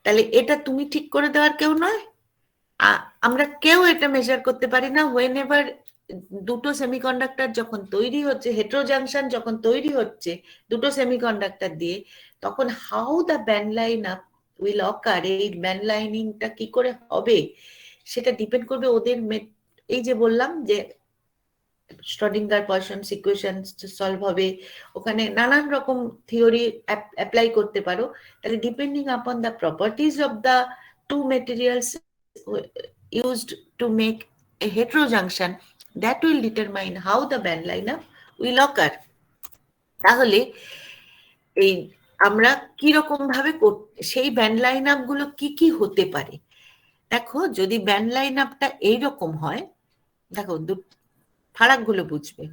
তাহলে এটা তুমি ঠিক করে দেওয়ার কেউ নয়, আমরা কেউ এটা মেজার করতে পারি না। whenever দুটো সেমিকন্ডাক্টর যখন তৈরি হচ্ছে, হেটেরোজাংশন যখন তৈরি হচ্ছে দুটো সেমিকন্ডাক্টর দিয়ে, তখন how the band line up will occur, এই ব্যান্ড লাইনিংটা কি করে হবে সেটা ডিপেন্ড করবে ওদের এই যে বললাম যে শ্রোডিঙ্গার পয়সনস ইকুয়েশন সলভ হবে, ওখানে নানান রকম থিওরি অ্যাপ্লাই করতে পারো। তাহলে depending upon the properties of the two materials used to make a heterojunction, that will determine how the band lineup will occur. তাহলে এই আমরা কি রকম ভাবে সেই ব্যান্ড লাইন আপ গুলো কি কি হতে পারে দেখো। যদি ব্যান্ড লাইন আপটা এইরকম হয়, দেখো ফারাক গুলো বুঝবে।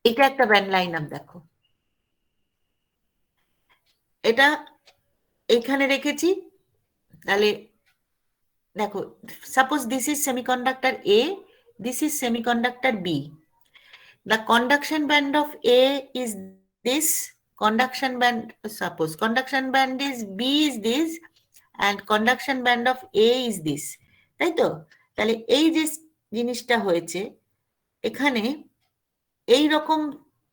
এটা একটা ব্যান্ড লাইন আপ, দেখো এটা এখানে রেখেছি। তাহলে দেখো, suppose this is semiconductor A, this is semiconductor B. The conduction band of A is this, conduction band, suppose conduction band is B is this, and conduction band of A is this, তাই তো? তাহলে এই যে জিনিসটা হয়েছে এখানে, এই রকম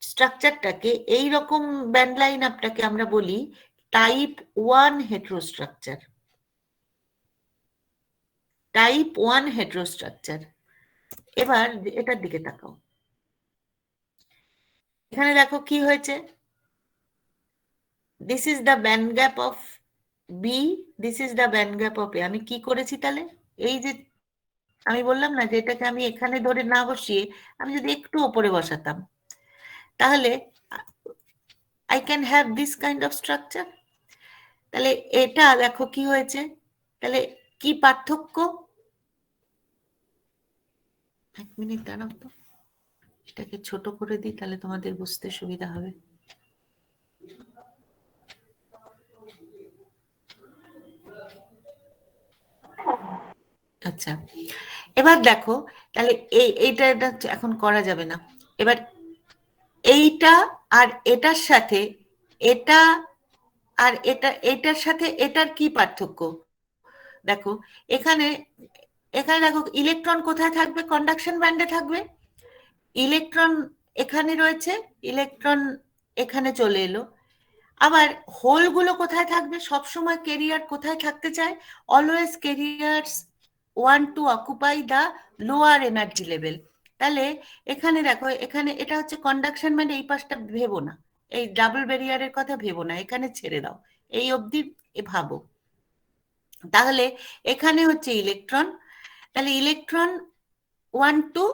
স্ট্রাকচারটাকে, এই রকম ব্যান্ড লাইন আপটাকে আমরা বলি টাইপ 1 হেটেরোস্ট্রাকচার। টাইপ 1 হেটেরোস্ট্রাকচার। এবার এটার দিকে তাকাও, এখানে দেখো কি হয়েছে, this is the band gap of B, this is the band gap of A. আমি কি করেছি তাহলে, এই যে আমি বললাম না যে এটাকে আমি এখানে ধরে না বসিয়ে আমি যদি একটু ওপরে বসাতাম, তাহলে I can have this kind of structure. তাহলে এটা দেখো কি হয়েছে, তাহলে কি পার্থক্য, এক মিনিট দাঁড়াও তো, এটাকে ছোট করে দিই তাহলে তোমাদের বুঝতে সুবিধা হবে। আচ্ছা, এবার দেখো, তাহলে এইটা এখন করা যাবে না। এবার এইটা আর এটার সাথে, এটা আর এটার সাথে এটার কি পার্থক্য দেখো। এখানে দেখো ইলেকট্রন কোথায় থাকবে, কন্ডাকশন ব্যান্ডে থাকবে। ইলেকট্রন এখানে রয়েছে, ইলেকট্রন এখানে চলে এলো। আবার হোলগুলো কোথায় থাকবে, সবসময় ক্যারিয়ার কোথায় থাকতে চায়, always carriers want to occupy the lower energy level. তাহলে এখানে দেখো, এখানে এটা হচ্ছে কন্ডাকশন ব্যান্ড, এই পাশটা ভেবো না, এই ডাবল ব্যারিয়ারের কথা ভেবো না, এখানে ছেড়ে দাও, এই অবধি ভাবো। তাহলে এখানে হচ্ছে ইলেকট্রন, তাহলে ইলেকট্রন ওয়ান্ট টু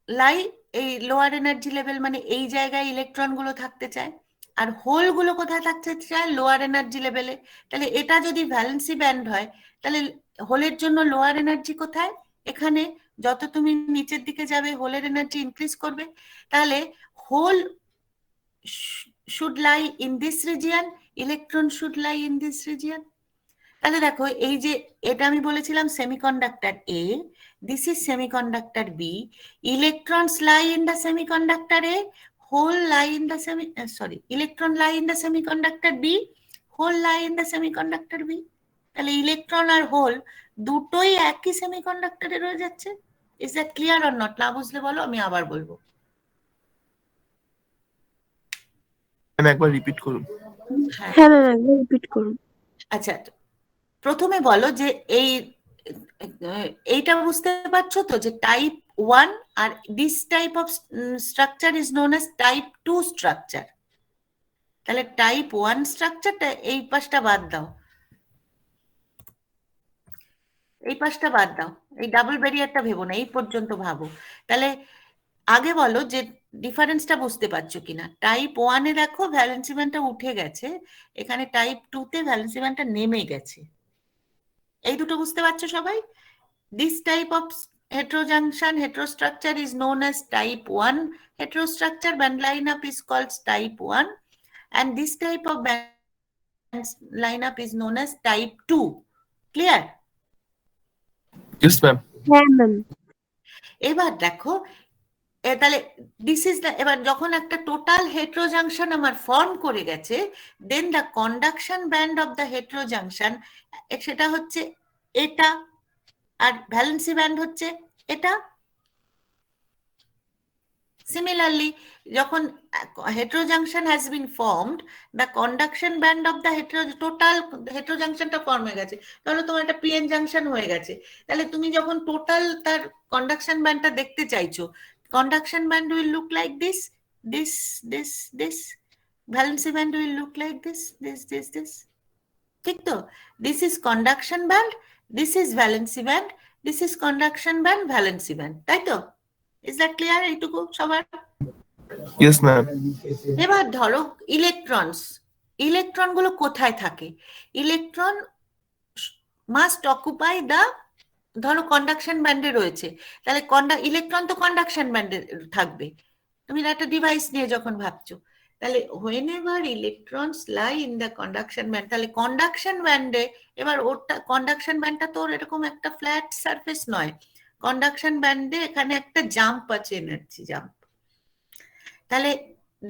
লাই এই লোয়ার এনার্জি লেভেল, মানে এই জায়গায় ইলেকট্রন গুলো থাকতে চায়। আর হোল গুলো কোথায় থাকতে চায়, লোয়ার এনার্জি লেভেলে। তাহলে এটা যদি ভ্যালেন্সি ব্যান্ড হয়, তাহলে হোলের জন্য লোয়ার এনার্জি কোথায়, এখানে। যত তুমি নিচের দিকে যাবে হোলের এনার্জি ইনক্রিজ করবে। তাহলে hole should lie in this region, electron should lie in this region. তাহলে দেখো, এই যে এটা আমি বলেছিলাম semiconductor A, this is semiconductor B, electrons lie in the semiconductor A, hole lie in the electron lie in the semiconductor B, hole lie in the semiconductor B. তাহলে ইলেকট্রন আর হোল দুটোই একই সেমিকন্ডাক্টরে রয়ে যাচ্ছে। Is that clear or not? না বুঝলে বলো, আমি আবার বলবো। ম্যাম একবার রিপিট করুন। হ্যাঁ, হ্যাঁ ম্যাম একবার রিপিট করুন। আচ্ছা, প্রথমে বলো যে এই এইটা বুঝতে পারছো তো যে টাইপ 1 আর this type of structure is known as type 2 structure. তাহলে টাইপ 1 স্ট্রাকচারটা এই পাশটা বাদ দাও, এই পাশটা বাদ দাও, এই ডাবল ব্যারিয়ারটা ভেবো না, এই পর্যন্ত ভাবো। তাহলে আগে বলো যে ডিফারেন্সটা বুঝতে পারছো কিনা। টাইপ 1 এ দেখো ভ্যালেন্সি ব্যান্ডটা উঠে গেছে, এখানে টাইপ 2 তে ভ্যালেন্সি ব্যান্ডটা নেমে গেছে। এই দুটো বুঝতে পারছো সবাই? This type of heterojunction heterostructure is known as type 1 heterostructure. Band lineup is called type 1, and this type of band lineup is known as type 2. Clear? Yes ma'am. হ্যাঁ ম্যাম। এবার দেখো, তাহলে দিস ইজ দ্য, এবার যখন একটা টোটাল হেটেরোজাংশন আমার ফর্ম করে গেছে, then the conduction band of the heterojunction, সেটা হচ্ছে এটা, আর ভ্যালেন্সি ব্যান্ড হচ্ছে এটা। Similarly, যখন heterojunction has been formed, the conduction band of the total heterojunction form হয়ে গেছে, তাহলে তোমার একটা পিএন জাংশন হয়ে গেছে। তাহলে তুমি যখন টোটাল তার কন্ডাকশন ব্যান্ডটা দেখতে চাইছো, conduction band will look like this, this, this, this. Valency band will look like this, this, this, this. ঠিক তো? This is conduction band, this is valency band, this is conduction band, valency band, তাই তো? ইজ দ্যাট ক্লিয়ার এইটুকু সবার? Yes ma'am. এবার ধরো ইলেকট্রনস, ইলেকট্রন গুলো কোথায় থাকে? ইলেকট্রন মাস্ট অকুপাই দা, ধরো কন্ডাকশন ব্যান্ডে রয়েছে, তাহলে ইলেকট্রন তো কন্ডাকশন ব্যান্ডে থাকবে। তুমি একটা ডিভাইস নিয়ে যখন ভাবছো, তাহলে whenever electrons lie in the conduction band, তাহলে কন্ডাকশন ব্যান্ডে, এবার ওটা কন্ডাকশন ব্যান্ডটা তো এরকম একটা ফ্ল্যাট সারফেস নয়, কন্ডাকশন ব্যান্ডে এখানে একটা জাম্প আছে, এনার্জি জাম্প। তাহলে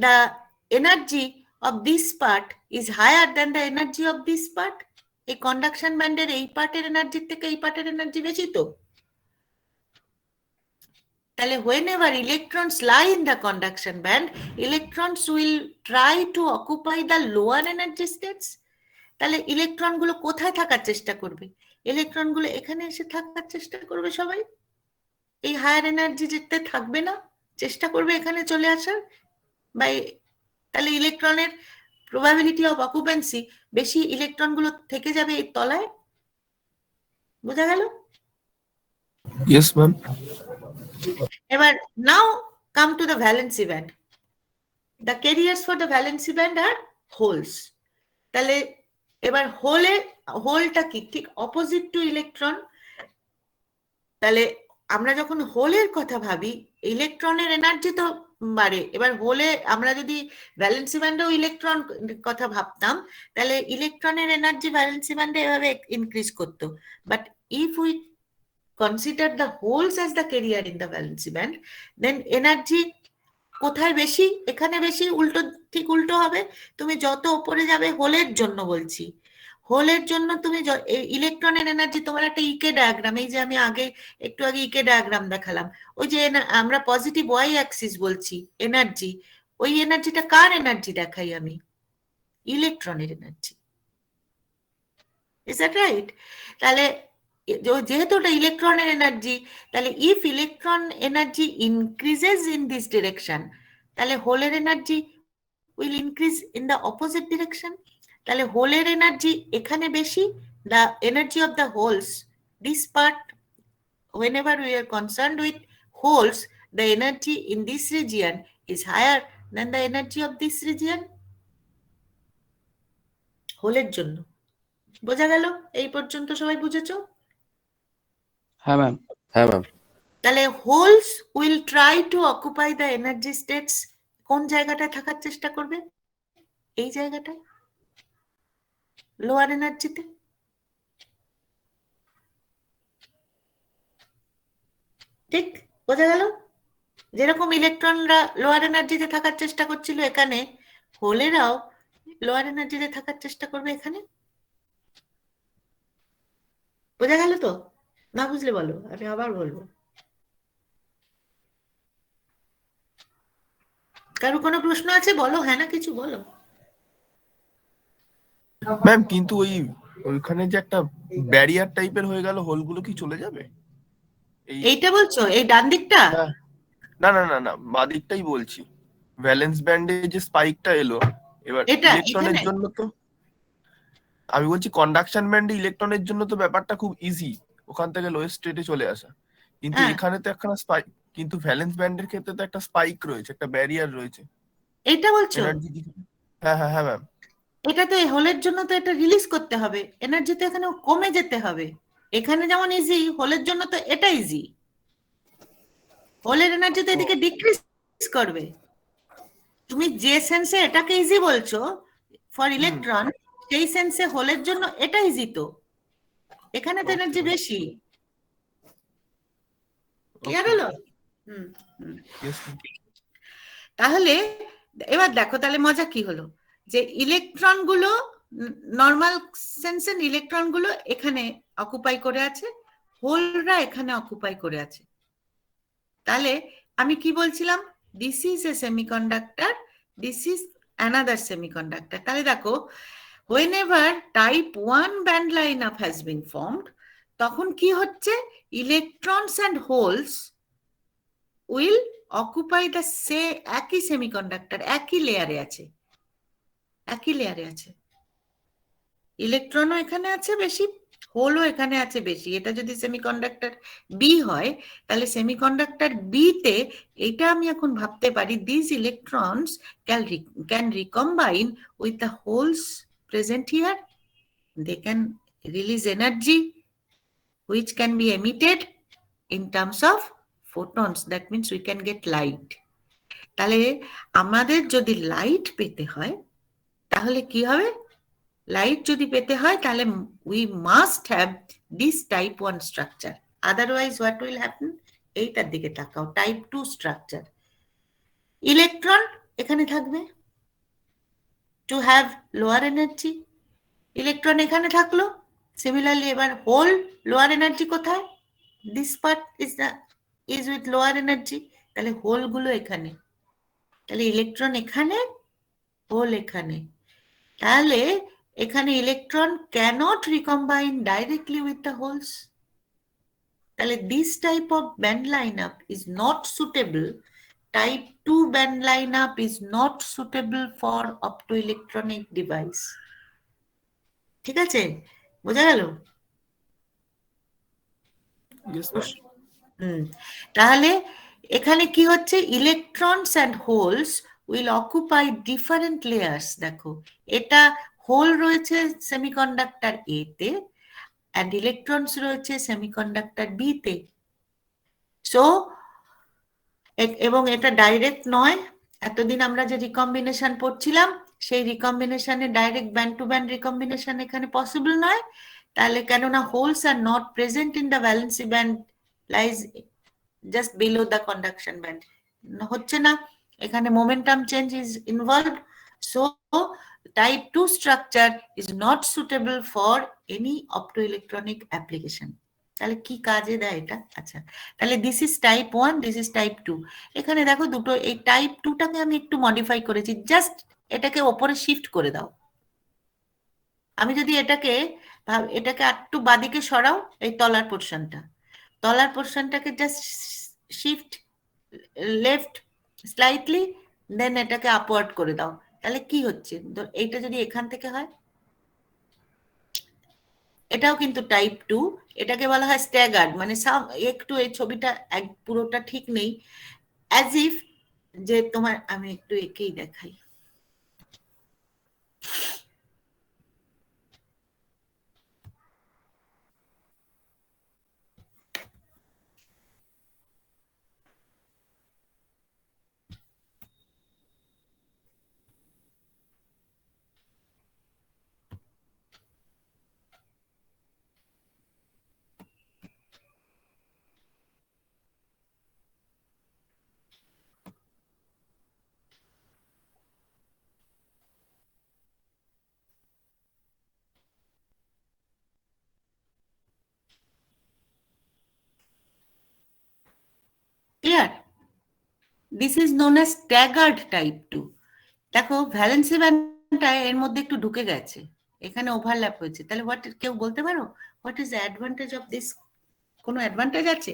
the energy of this part is higher than the energy of this part. এই কন্ডাকশন ব্যান্ডের এই পার্টের এনার্জি থেকে এই পার্টের এনার্জি বেশি তো। তাহলে whenever electrons lie in the conduction band, electrons will try to occupy the lower energy states. তাহলে ইলেকট্রন গুলো কোথায় থাকার চেষ্টা করবে? ইলেকট্রন গুলো এখানে এসে থাকার চেষ্টা করবে সবাই, এই হায়ার এনার্জি যেতে থাকবে না, চেষ্টা করবে এখানে চলে আসার। তাহলে ইলেকট্রনের প্রবাবিলিটি অফ অকুপেন্সি বেশি, ইলেকট্রন গুলো থেকে যাবে এই তলায়। বোঝা গেল? Yes ma'am. এবার now come to the valency band. The carriers for the valency band are holes. তাহলে এবার হোলটা কি? ঠিক অপোজিট টু ইলেকট্রন। তাহলে আমরা যখন হোলের কথা ভাবি, ইলেকট্রনের এনার্জি তো বাড়ে। এবার হোলে আমরা যদি ভ্যালেন্সি ব্যান্ডেও ইলেকট্রন কথা ভাবতাম, তাহলে ইলেকট্রনের এনার্জি ভ্যালেন্সি ব্যান্ডে এভাবে ইনক্রিজ করতো। But if we consider the holes as the carrier in the valency band, then energy কোথায় বেশি? এখানে বেশি। উল্টো, ঠিক উল্টো হবে। তুমি যত উপরে যাবে, হোলের জন্য বলছি, হোলের জন্য তুমি ইলেকট্রনের এনার্জি, তোমার একটা ইকে ডায়াগ্রাম, এই যে আমি একটু আগে ইকে ডায়াগ্রাম দেখালাম, ওই যে আমরা পজিটিভ ওয়াই অ্যাক্সিস বলছি এনার্জি, ওই এনার্জিটা কার এনার্জি দেখাই আমি? ইলেকট্রনের এনার্জি। Is that right? তাহলে যেহেতু ওটা ইলেকট্রনের এনার্জি, তাহলে if electron energy increases in this direction, তাহলে হোলের energy will increase in the opposite direction. তাহলে হোলের এনার্জি এখানে বেশি, the energy of the holes, this part, whenever we are concerned with holes, the energy in this region is higher than the energy of this region. হোলের জন্য। বোঝা গেল? এই পর্যন্ত সবাই বুঝেছো? হ্যাঁ ম্যাম। হ্যাঁ ম্যাম। তাহলে holes will try to occupy the energy states, কোন জায়গাটায় থাকার চেষ্টা করবে? এই জায়গাটায়, লোয়ার এনার্জিতে। ঠিক বোঝা গেল? যেরকম ইলেকট্রনরা লোয়ার এনার্জিতে থাকার চেষ্টা করছিল এখানে, হোলেরাও লোয়ার এনার্জিতে থাকার চেষ্টা করবে এখানে। বোঝা গেল তো? না বুঝলে বলো, আমি আবার বলবো। কারো কোনো প্রশ্ন আছে? বলো, হ্যাঁ না কিছু বলো। ম্যাম কিন্তু ওইখানে যে একটা ব্যারিয়ার টাইপের হয়ে গেল, হোলগুলো কি চলে যাবে? এই এইটা বলছো, এই ডান দিকটা? হ্যাঁ, না না না না, বাদিকটাই বলছি। ভ্যালেন্স ব্যান্ডে যে স্পাইকটা এলো, এবার এটা ইলেকট্রনের এখানে জন্য তো, আমি বলছি কন্ডাকশন ব্যান্ডে ইলেকট্রনের জন্য তো ব্যাপারটা খুব ইজি, ওখান থেকে লোয়েস্ট স্টেটে চলে আসা। কিন্তু হ্যাঁ, এখানে তো একটা স্পাইক, কিন্তু ভ্যালেন্স ব্যান্ডের ক্ষেত্রে তো একটা স্পাইক রয়েছে, একটা ব্যারিয়ার রয়েছে এইটা বলছো? এনার্জি। হ্যাঁ হ্যাঁ হ্যাঁ ম্যাম। এটা তো এই হোলের জন্য তো এটা রিলিজ করতে হবে, এনার্জি তো এখানে কমে যেতে হবে। এখানে যেমন ইজি, হোলের জন্য তো এটা ইজি। হোলের এনার্জি তো এদিকে ডিক্রিজ করবে। তুমি যে সেন্সে এটাকে ইজি বলছো ফর ইলেকট্রন, সেই সেন্সে হোলের জন্য এটা ইজি তো, এখানে তো এনার্জি বেশি। ক্লিয়ার হলো? হুম হুম। তাহলে এবার দেখো তাহলে মজা কি হলো, যে ইলেকট্রন গুলো নর্মাল সেন্সে ইলেকট্রন গুলো এখানে অকুপাই করে আছে, হোলরা এখানে অকুপাই করে আছে। তাহলে আমি কি বলছিলাম, this is a semiconductor, this is another semiconductor. তাহলে দেখো, whenever type 1 band lineup has been formed, তখন কি হচ্ছে, electrons and holes will occupy the একই সেমিকন্ডাক্টর, একই লেয়ারে আছে, একই লেয়ারে আছে। ইলেকট্রনও এখানে আছে বেশি, হোলও এখানে আছে বেশি। এটা যদি সেমিকন্ডাক্টর বি হয়, তাহলে সেমিকন্ডাক্টর বি তে এটা আমি এখন ভাবতে পারি, this electrons can recombine with the holes present here, they can release energy which can be emitted in terms of photons, that means we can get light. তাহলে আমাদের যদি লাইট পেতে হয় তাহলে কি হবে, লাইট যদি পেতে হয় তাহলে we must have this type 1 structure, otherwise what will happen, এইটার দিকে তাকাও, টাইপ 2 স্ট্রাকচার। ইলেকট্রন এখানে থাকবে to have lower energy, electron এখানে থাকলো। সিমিলারলি এবার হোল লোয়ার এনার্জি কোথায়, this part is with lower energy, তাহলে হোল গুলো এখানে, তাহলে ইলেকট্রন এখানে, হোল এখানে। তাহলে এখানে electron cannot recombine directly with the holes. তাহলে this type of band line up is not suitable, type 2 band line up is not suitable for optoelectronic device. ঠিক আছে, বোঝা গেল? Yes, ma'am. তাহলে এখানে কি হচ্ছে, electrons and holes will occupy different layers. দেখো, এটা হোল রয়েছে সেমিকন্ডাক্টর এ তে, অ্যান্ড ইলেকট্রনস রয়েছে সেমিকন্ডাক্টর বি তে। সো এবং এটা ডাইরেক্ট নয়, এতদিন আমরা যে রিকম্বিনেশন পড়ছিলাম সেই রিকম্বিনেশনে direct band to band recombination এখানে পসিবল নয়। তাহলে কেননা holes are not present in the valency band, lies just below the conduction band, হচ্ছে না, এখানে momentum change is involved, so type 2 structure is not suitable for any optoelectronic application. তাহলে কি কাজে দেয় এটা? আচ্ছা, তাহলে this is type 1, this is type 2। এখানে দেখো দুটো, এই টাইপ 2 টাকে আমি একটু মডিফাই করেছি, জাস্ট এটাকে ওপরে শিফট করে দাও। আমি যদি এটাকে একটু বাদিকে সরাও, এই তলার পোর্শনটা, তলার পোর্শনটাকে জাস্ট শিফট লেফট স্লাইটলি, দেন এটাকে আপওয়ার্ড করে দাও, তাহলে কি হচ্ছে, এইটা যদি এখান থেকে হয়, এটাও কিন্তু টাইপ 2, এটাকে বলা হয় স্ট্যাগার্ড, মানে একটু, এই ছবিটা পুরোটা ঠিক নেই, অ্যাজ ইফ যে তোমার, আমি একটু একেই দেখাই। Clear? This is known as staggered type 2। দেখো ভ্যালেন্সি ব্যান্ডটা এর মধ্যে একটু ঢুকে গেছে, এখানে ওভারল্যাপ হয়েছে, তাহলে কেউ বলতে পারো what is the advantage of this? কোনো অ্যাডভান্টেজ আছে?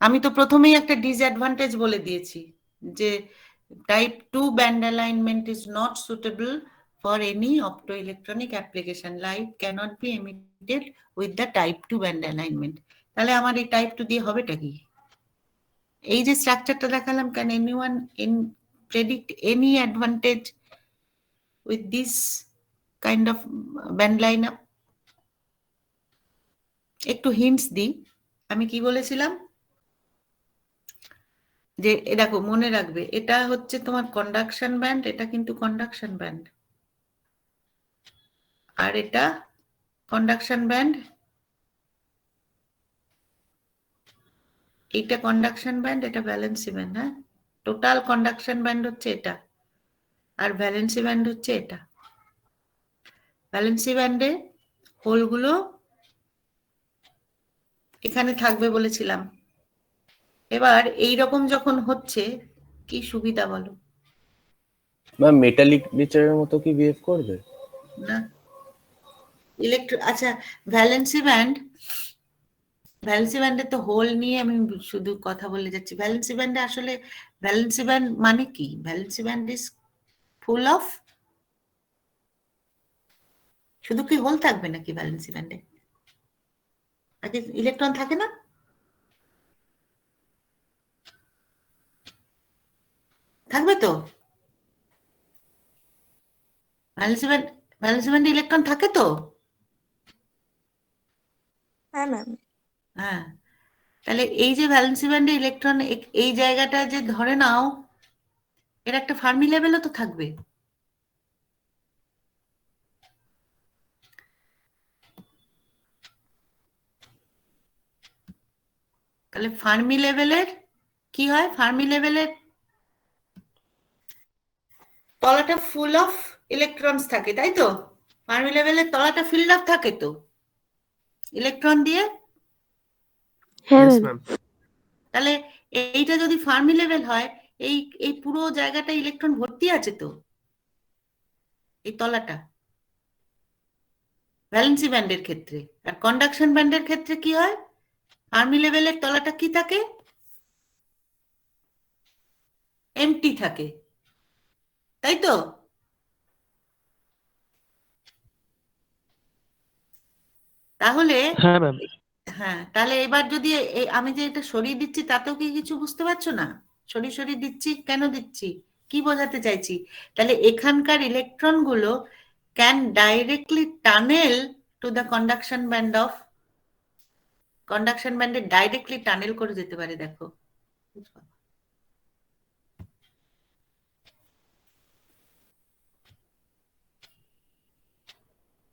আমি তো প্রথমেই একটা ডিসঅ্যাডভান্টেজ বলে দিয়েছি যে type 2 band alignment is not suitable for any optoelectronic application, light cannot be emitted with the type 2 band alignment. তাহলে আমার এই টাইপ 2 দিয়ে হবেটা কি? এই যে স্ট্রাকচারটা দেখালাম, can anyone predict any advantage with this kind of band lineup? একটু হিন্টস দিই, আমি কি বলেছিলাম যে দেখো মনে রাখবে এটা হচ্ছে তোমার কন্ডাকশন ব্যান্ড, এটা কিন্তু কন্ডাকশন ব্যান্ড, আর এটা কন্ডাকশন ব্যান্ড, এইটা কন্ডাকশন ব্যান্ড, এটা ভ্যালেন্সি ব্যান্ড। হ্যাঁ, টোটাল কন্ডাকশন ব্যান্ড হচ্ছে এটা, আর ভ্যালেন্সি ব্যান্ড হচ্ছে এটা। ভ্যালেন্সি ব্যান্ডে হোলগুলো এখানে থাকবে বলেছিলাম। এবার এই রকম যখন হচ্ছে কি সুবিধা বলো? ম্যাম মেটালিক নেচারের মতো কি বিহেভ করবে? না, আচ্ছা, ভ্যালেন্সি ব্যান্ডে তো হোল নিয়ে আমি শুধু কথা বলে যাচ্ছি। ভ্যালেন্সি ব্যান্ডে আসলে ভ্যালেন্সি ব্যান্ড মানে কি? Valency band is full of, শুধু কি হোল থাকবে নাকি ভ্যালেন্সি ব্যান্ডে? আগে ইলেকট্রন থাকে না? থাকবে তো। ভ্যালেন্সি ব্যান্ডে ইলেকট্রন থাকে তো। হ্যাঁ ম্যাম। হ্যাঁ, তাহলে এই যে ভ্যালেন্সি ব্যান্ডে ইলেকট্রন এই জায়গাটা যে ধরে নাও, এর একটা ফার্মি লেভেলও তো থাকবে। তাহলে ফার্মি লেভেলের কি হয়? ফার্মি লেভেলের তলাটা ফুল অফ ইলেকট্রনস থাকে, তাই তো? ফার্মি লেভেলের তলাটা ফিল্ড আপ থাকে তো ইলেকট্রন দিয়ে। হ্যাঁ Yes, ম্যাম। ma'am. তাহলে এইটা যদি ফার্মি লেভেল হয়, এই এই পুরো জায়গাটা ইলেকট্রন ভর্তি আছে তো, এই তলাটা ভ্যালেন্সি ব্যান্ডের ক্ষেত্রে। আর কন্ডাকশন ব্যান্ডের ক্ষেত্রে কি হয়? ফার্মি লেভেলের তলাটা কি থাকে? এমটি থাকে, তাই তো? তাহলে হ্যাঁ ম্যাম। হ্যাঁ, তাহলে এবার যদি আমি যে এটা সরিয়ে দিচ্ছি তাতেও কি কিছু বুঝতে পারছো না? সরিয়ে দিচ্ছি কেন দিচ্ছি, কি বোঝাতে চাইছি? তাহলে এখানকার ইলেকট্রন গুলো can directly tunnel to the conduction ব্যান্ডে ডাইরেক্টলি টানেল করে যেতে পারে। দেখো,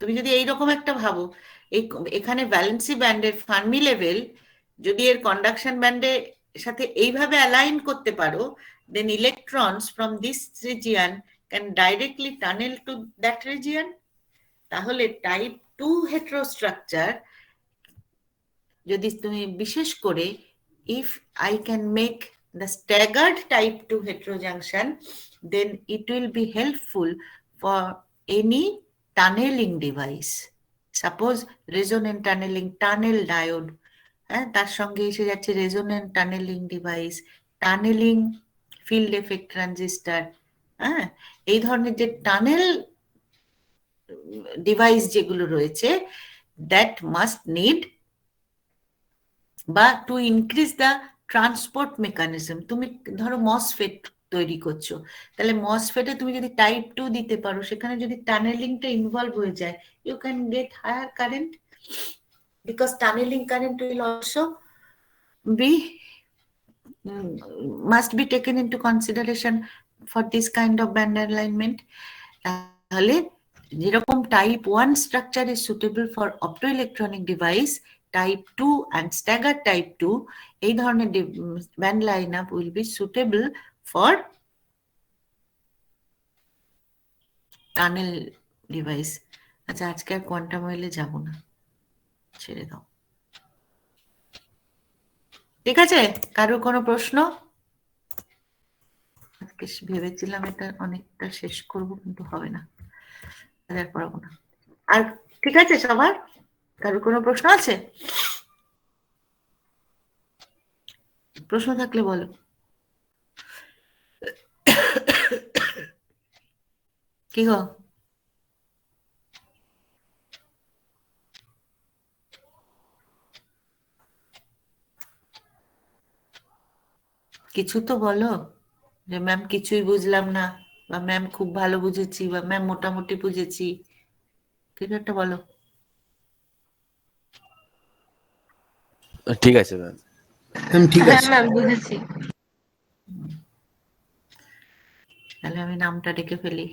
তুমি যদি এইরকম একটা ভাবো, এখানে ভ্যালেন্সি ব্যান্ডের ফার্মি লেভেল যদি এর কন্ডাকশন ব্যান্ডের সাথে এইভাবে অ্যালাইন করতে পারো, then electrons from this region can directly tunnel to that region. তাহলে টাইপ 2 হেটেরোস্ট্রাকচার যদি তুমি বিশেষ করে if I can make the staggered type 2 heterojunction, then it will be helpful for any tunneling device. Suppose resonant tunneling, tunnel diode, হ্যাঁ, তার সঙ্গে এসে যাচ্ছে resonant tunneling device, tunneling field effect transistor. হ্যাঁ, এই ধরনের যে টানেল ডিভাইস যেগুলো রয়েছে, দ্যাট মাস্ট নিড বা to increase the transport mechanism. তুমি ধরো মসফেট তৈরি করছো, তাহলে মসফেটে তুমি যদি টাইপ 2 দিতে পারো, সেখানে যদি টানেলিংটা ইনভলভ হয়ে যায়, you can get higher current, because tunneling current will also be must be taken into consideration for this kind of band alignment. তাহলে যেরকম type 1 structure is suitable for optoelectronic device, type 2 and staggered type 2 এই ধরনের band lineup will be suitable for tunnel device. আচ্ছা, আজকে আর কোয়ান্টাম ওয়েলে যাব না, ছেড়ে দাও। ঠিক আছে, কারোর কোনো প্রশ্ন? বেশ ভেবেছিলাম এটা অনেকটা শেষ করব, কিন্তু হবে না, আর পারবো না। আর ঠিক আছে সবার? কারোর কোনো প্রশ্ন আছে? প্রশ্ন থাকলে বলো। কি গো? কিছু তো বলো, যে ম্যাম কিছুই বুঝলাম না, বা ম্যাম খুব ভালো বুঝেছি, বা ম্যাম মোটামুটি বুঝেছি, কিছু একটা বলো। ঠিক আছে ম্যাম। ঠিক হ্যাঁ আছে। ম্যাম বুঝেছি। তাহলে আমি নামটা ডেকে ফেলি।